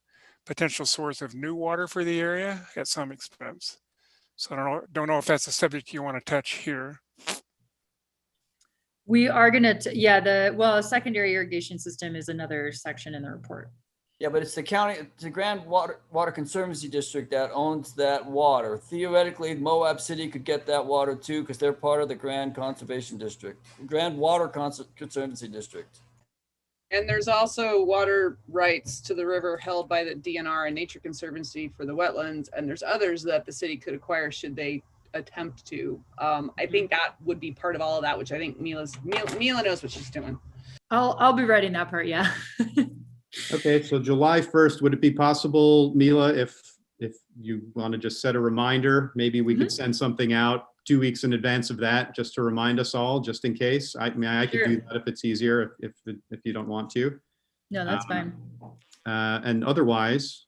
S8: potential source of new water for the area at some expense. So I don't know if that's a subject you want to touch here.
S6: We are gonna, a secondary irrigation system is another section in the report.
S4: Yeah, but it's the county, it's the Groundwater Conservancy District that owns that water. Theoretically, Moab City could get that water too, because they're part of the Grand Conservation District, Groundwater Conservancy District.
S3: And there's also water rights to the river held by the DNR and Nature Conservancy for the wetlands. And there's others that the city could acquire should they attempt to. I think that would be part of all of that, which I think Mila knows what she's doing.
S6: I'll be writing that part. Yeah.
S1: Okay, so July 1st, would it be possible, Mila, if you want to just set a reminder, maybe we could send something out 2 weeks in advance of that, just to remind us all, just in case? I mean, I could do that if it's easier, if you don't want to.
S6: No, that's fine.
S1: And otherwise,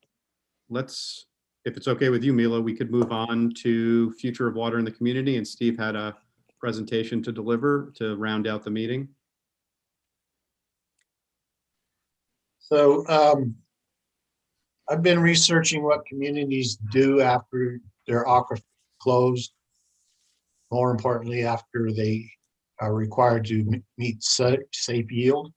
S1: if it's okay with you, Mila, we could move on to future of water in the community, and Steve had a presentation to deliver to round out the meeting.
S9: So I've been researching what communities do after their aquifer closed. More importantly, after they are required to meet safe yield.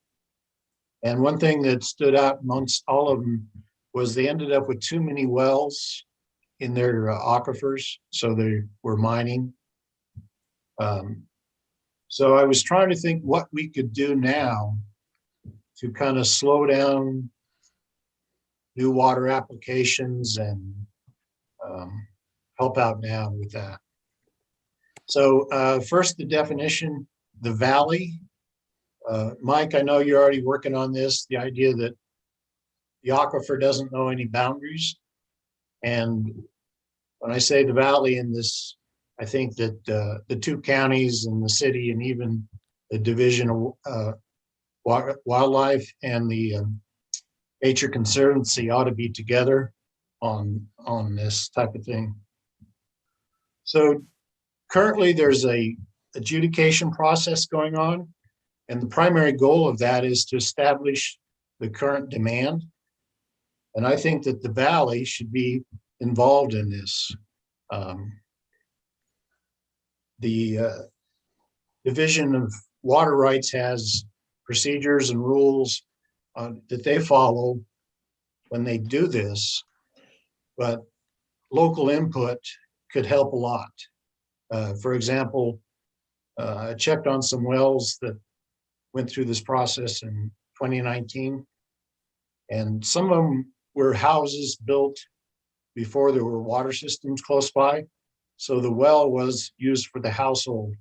S9: And one thing that stood out amongst all of them was they ended up with too many wells in their aquifers, so they were mining. So I was trying to think what we could do now to kind of slow down new water applications and help out now with that. So first, the definition, the valley. Mike, I know you're already working on this, the idea that the aquifer doesn't know any boundaries. And when I say the valley in this, I think that the 2 counties and the city and even the Division of Wildlife and the Nature Conservancy ought to be together on this type of thing. So currently there's a adjudication process going on, and the primary goal of that is to establish the current demand. And I think that the valley should be involved in this. The Division of Water Rights has procedures and rules that they follow when they do this, but local input could help a lot. For example, I checked on some wells that went through this process in 2019, and some of them were houses built before there were water systems close by. So the well was used for the household.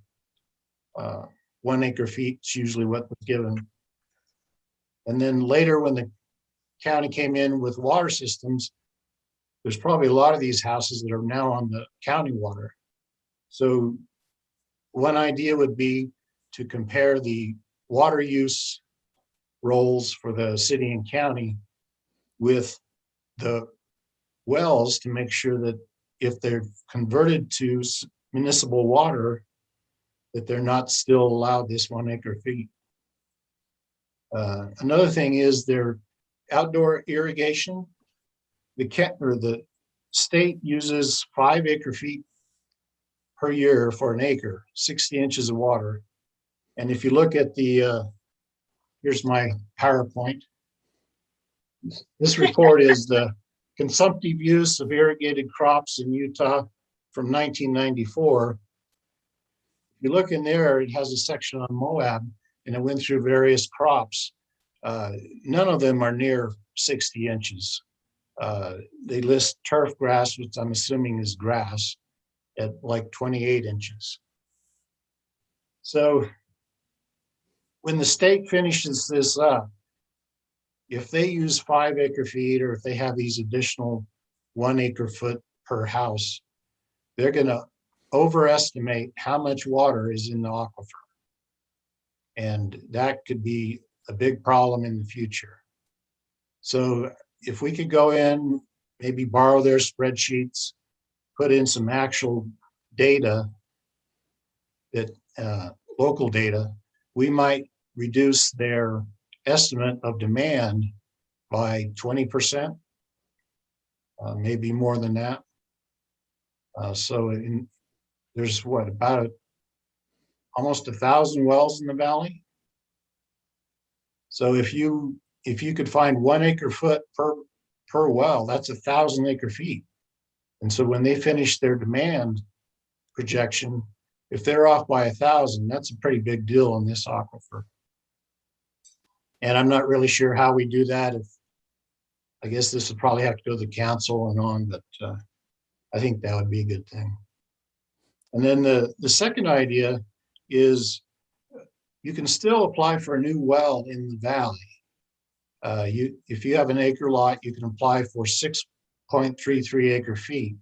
S9: 1 acre feet is usually what was given. And then later when the county came in with water systems, there's probably a lot of these houses that are now on the county water. So one idea would be to compare the water use roles for the city and county with the wells to make sure that if they're converted to municipal water, that they're not still allowed this 1 acre feet. Another thing is their outdoor irrigation. The state uses 5 acre feet per year for an acre, 60 inches of water. And if you look at here's my PowerPoint. This report is the consumptive use of irrigated crops in Utah from 1994. If you look in there, it has a section on Moab, and it went through various crops. None of them are near 60 inches. They list turf grass, which I'm assuming is grass, at like 28 inches. So when the state finishes this up, if they use 5 acre feet, or if they have these additional 1 acre foot per house, they're gonna overestimate how much water is in the aquifer. And that could be a big problem in the future. So if we could go in, maybe borrow their spreadsheets, put in some actual data, that local data, we might reduce their estimate of demand by 20%, maybe more than that. There's what, about almost 1,000 wells in the valley. So if you could find 1 acre foot per well, that's 1,000 acre feet. And so when they finish their demand projection, if they're off by 1,000, that's a pretty big deal in this aquifer. And I'm not really sure how we do that. I guess this would probably have to go to the council and on, but I think that would be a good thing. And then the second idea is you can still apply for a new well in the valley. If you have an acre lot, you can apply for 6.33 acre feet,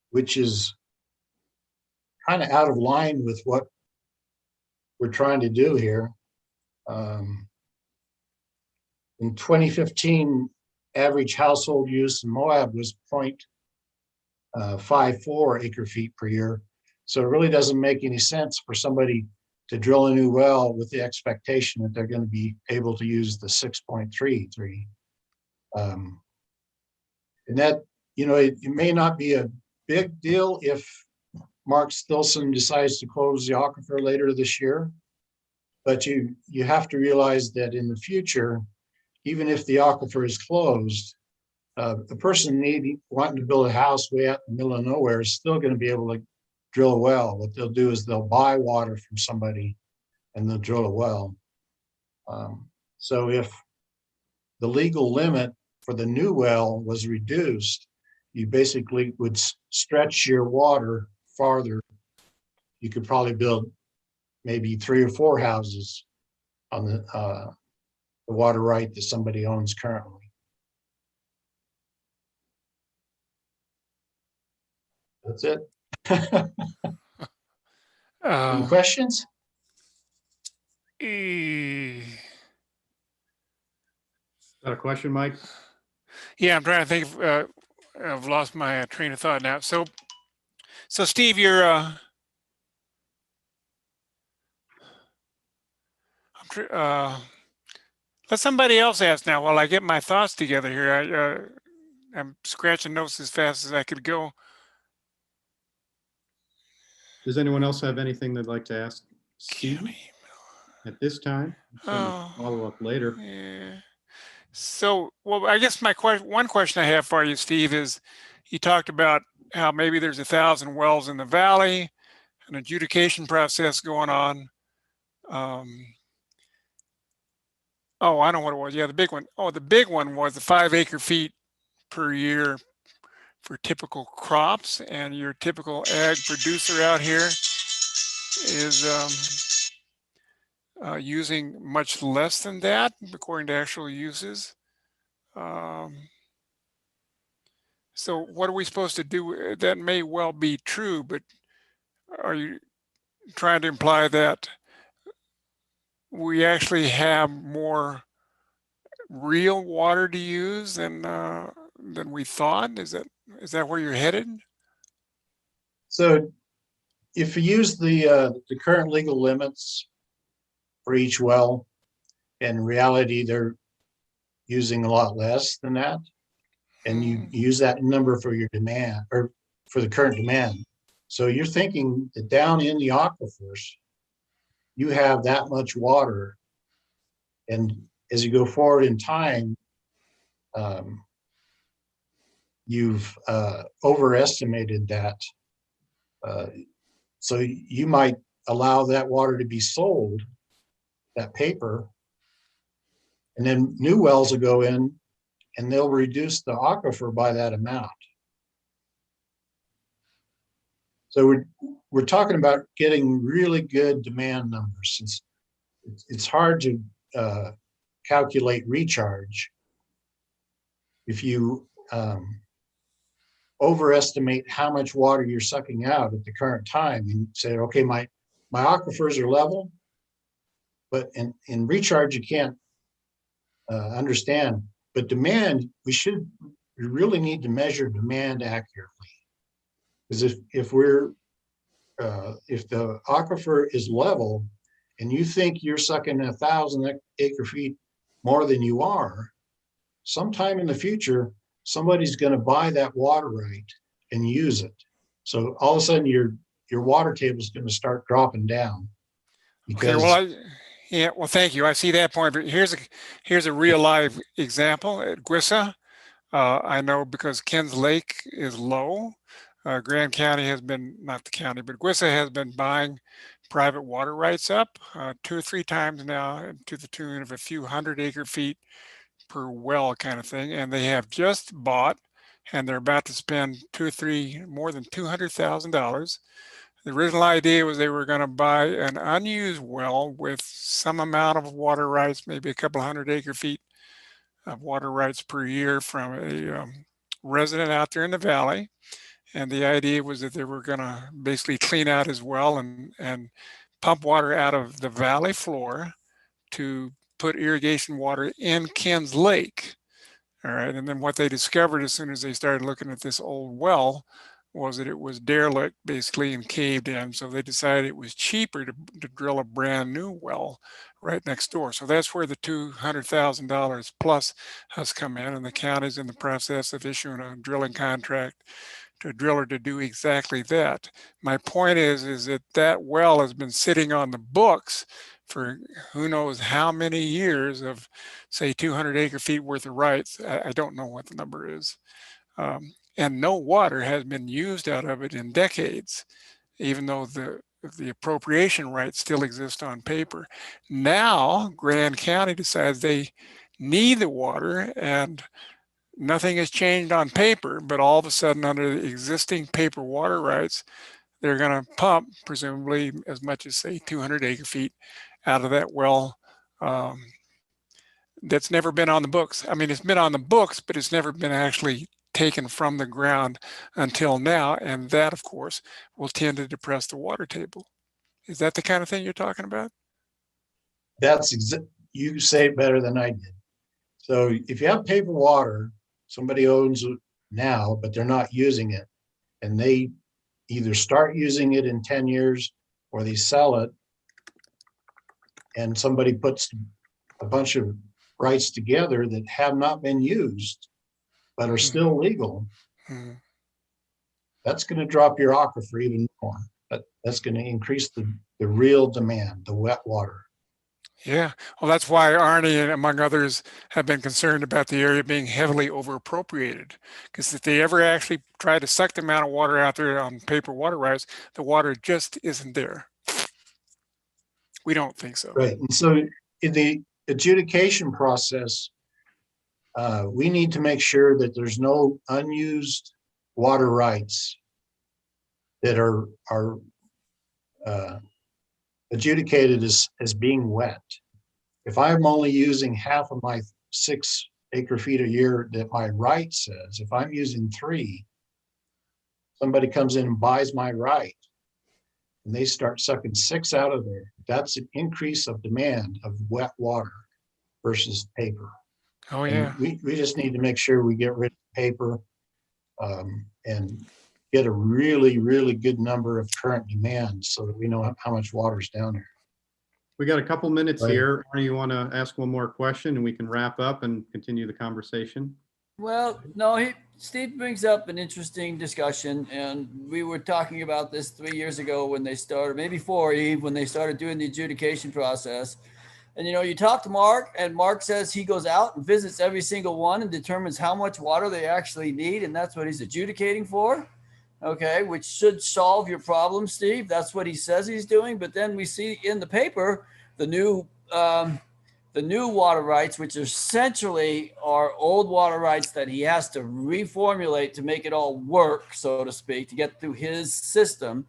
S9: which is kind of out of line with what we're trying to do here. In 2015, average household use in Moab was 0.54 acre feet per year. So it really doesn't make any sense for somebody to drill a new well with the expectation that they're going to be able to use the 6.33. And that, it may not be a big deal if Mark Stilson decides to close the aquifer later this year, but you have to realize that in the future, even if the aquifer is closed, the person wanting to build a house way out in the middle of nowhere is still going to be able to drill a well. What they'll do is they'll buy water from somebody and they'll drill a well. So if the legal limit for the new well was reduced, you basically would stretch your water farther. You could probably build maybe 3 or 4 houses on the water right that somebody owns currently. That's it. Any questions?
S1: Got a question, Mike?
S8: Yeah, I'm trying to think of, I've lost my train of thought now. So Steve, you're, let somebody else ask now while I get my thoughts together here. I'm scratching notes as fast as I could go.
S1: Does anyone else have anything they'd like to ask Steve at this time? Follow up later.
S8: Yeah. So, well, I guess one question I have for you, Steve, is you talked about how maybe there's 1,000 wells in the valley, an adjudication process going on. Oh, I know what it was. Yeah, the big one. Oh, the big one was the 5 acre feet per year for typical crops, and your typical ag producer out here is using much less than that according to actual uses. So what are we supposed to do? That may well be true, but are you trying to imply that we actually have more real water to use than we thought? Is that where you're headed?
S9: So if you use the current legal limits for each well, in reality, they're using a lot less than that. And you use that number for your demand, or for the current demand. So you're thinking that down in the aquifers, you have that much water. And as you go forward in time, you've overestimated that. So you might allow that water to be sold, that paper, and then new wells will go in and they'll reduce the aquifer by that amount. So we're talking about getting really good demand numbers. It's hard to calculate recharge if you overestimate how much water you're sucking out at the current time and say, okay, my aquifers are level, but in recharge, you can't understand. But demand, we really need to measure demand accurately. Because if the aquifer is level and you think you're sucking 1,000 acre feet more than you are, sometime in the future, somebody's going to buy that water right and use it. So all of a sudden your water table is going to start dropping down.
S8: Okay, well, well, thank you. I see that point. But here's a real live example at Gwissa. I know because Ken's Lake is low. Grand County has been, not the county, but Gwissa has been buying private water rights up 2 or 3 times now to the tune of a few hundred acre feet per well kind of thing. And they have just bought, and they're about to spend more than $200,000. The original idea was they were going to buy an unused well with some amount of water rights, maybe a couple hundred acre feet of water rights per year from a resident out there in the valley. And the idea was that they were going to basically clean out his well and pump water out of the valley floor to put irrigation water in Ken's Lake. All right. And then what they discovered as soon as they started looking at this old well was that it was derelict basically and caved in. So they decided it was cheaper to drill a brand new well right next door. So that's where the $200,000 plus has come in, and the county's in the process of issuing a drilling contract to a driller to do exactly that. My point is that well has been sitting on the books for who knows how many years of, say, 200 acre feet worth of rights. I don't know what the number is. And no water has been used out of it in decades, even though the appropriation rights still exist on paper. Now, Grand County decides they need the water, and nothing has changed on paper, but all of a sudden under the existing paper water rights, they're going to pump presumably as much as, say, 200 acre feet out of that well that's never been on the books. I mean, it's been on the books, but it's never been actually taken from the ground until now. And that, of course, will tend to depress the water table. Is that the kind of thing you're talking about?
S9: You say it better than I did. So if you have paper water, somebody owns it now, but they're not using it, and they either start using it in 10 years or they sell it, and somebody puts a bunch of rights together that have not been used but are still legal, that's going to drop your aquifer even more. That's going to increase the real demand, the wet water.
S8: Yeah, well, that's why Arnie and among others have been concerned about the area being heavily overappropriated. Because if they ever actually try to suck the amount of water out there on paper water rights, the water just isn't there. We don't think so.
S9: Right, and so in the adjudication process, we need to make sure that there's no unused water rights that are adjudicated as being wet. If I'm only using half of my 6 acre feet a year that my right says, if I'm using 3, somebody comes in and buys my right, and they start sucking 6 out of there, that's an increase of demand of wet water versus paper.
S8: Oh yeah.
S9: And we just need to make sure we get rid of paper and get a really, really good number of current demands so that we know how much water's down there.
S1: We got a couple minutes
S9: Right.
S1: here. Arnie, you want to ask one more question and we can wrap up and continue the conversation?
S4: Well, no, Steve brings up an interesting discussion, and we were talking about this 3 years ago when they started, maybe 4, Eve, when they started doing the adjudication process. And, you talk to Mark, and Mark says he goes out and visits every single one and determines how much water they actually need, and that's what he's adjudicating for. Okay, which should solve your problem, Steve. That's what he says he's doing. But then we see in the paper the new water rights, which essentially are old water rights that he has to reformulate to make it all work, so to speak, to get through his system.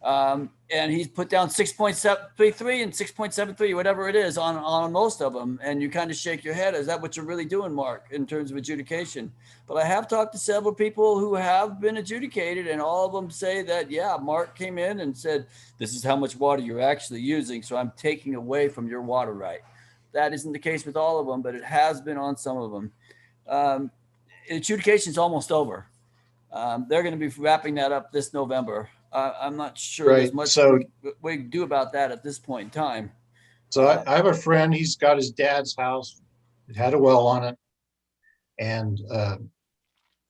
S4: And he's put down 6.73 and 6.73, whatever it is on most of them. And you kind of shake your head. Is that what you're really doing, Mark, in terms of adjudication? But I have talked to several people who have been adjudicated, and all of them say that, yeah, Mark came in and said, this is how much water you're actually using, so I'm taking away from your water right. That isn't the case with all of them, but it has been on some of them. Adjudication is almost over. They're going to be wrapping that up this November. I'm not sure there's much we can do about that at this point in time.
S9: So I have a friend, he's got his dad's house. It had a well on it. And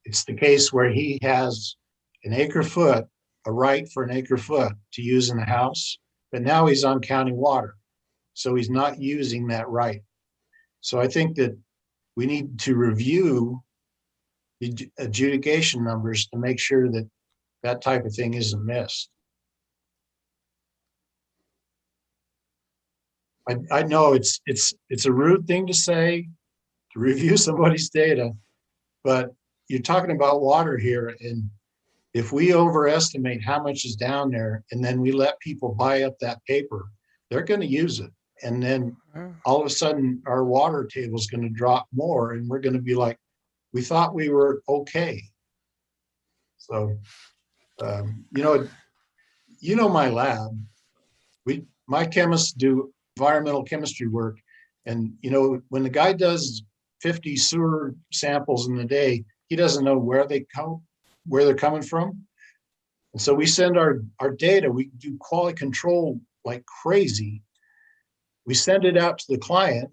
S9: it's the case where he has an acre foot, a right for an acre foot to use in the house, but now he's on county water. So he's not using that right. So I think that we need to review the adjudication numbers to make sure that that type of thing isn't missed. I know it's a rude thing to say, to review somebody's data, but you're talking about water here, and if we overestimate how much is down there and then we let people buy up that paper, they're going to use it, and then all of a sudden our water table is going to drop more, and we're going to be like, we thought we were okay. So you know my lab, my chemists do environmental chemistry work, and when the guy does 50 sewer samples in a day, he doesn't know where they're coming from. And so we send our data, we do quality control like crazy. We send it out to the client.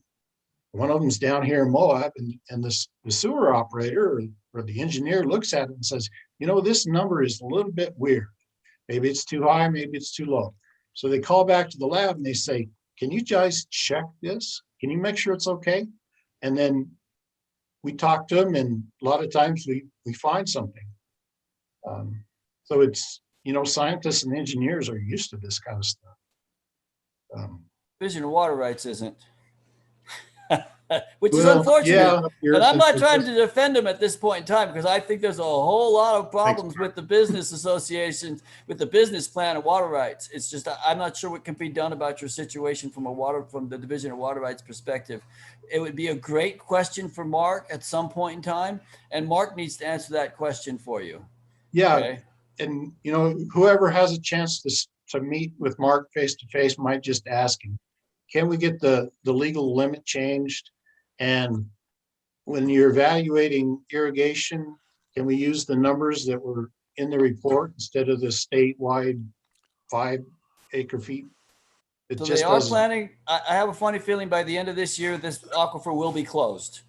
S9: One of them's down here in Moab, and the sewer operator or the engineer looks at it and says, this number is a little bit weird. Maybe it's too high, maybe it's too low. So they call back to the lab and they say, can you guys check this? Can you make sure it's okay? And then we talk to them, and a lot of times we find something. So it's, scientists and engineers are used to this kind of stuff.
S4: Division of water rights isn't. Which is unfortunate.
S9: Yeah,
S4: and I'm not trying to defend them at this point in time, because I think there's a whole lot of problems with the business associations, with the business plan of water rights. It's just, I'm not sure what can be done about your situation from the Division of Water Rights perspective. It would be a great question for Mark at some point in time, and Mark needs to answer that question for you.
S9: Yeah.
S4: Okay?
S9: And, whoever has a chance to meet with Mark face to face might just ask him, can we get the legal limit changed? And when you're evaluating irrigation, can we use the numbers that were in the report instead of the statewide 5 acre feet?
S4: So they are planning, I have a funny feeling by the end of this year, this aquifer will be closed.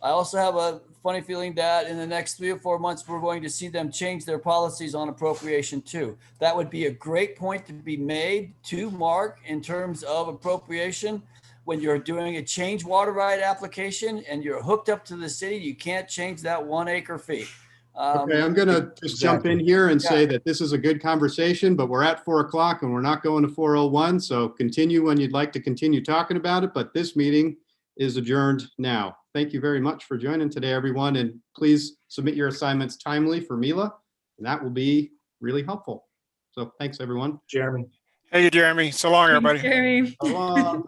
S4: I also have a funny feeling that in the next 3 or 4 months, we're going to see them change their policies on appropriation too. That would be a great point to be made to Mark in terms of appropriation. When you're doing a change water right application and you're hooked up to the city, you can't change that 1 acre fee.
S1: Okay, I'm going to just jump in here and say that this is a good conversation, but we're at 4 o'clock and we're not going to 4:01. So continue when you'd like to continue talking about it, but this meeting is adjourned now. Thank you very much for joining today, everyone. And please submit your assignments timely for Mila, and that will be really helpful. So thanks, everyone.
S9: Jeremy.
S8: Hey, Jeremy. So long, everybody.
S6: Jeremy.
S1: So long.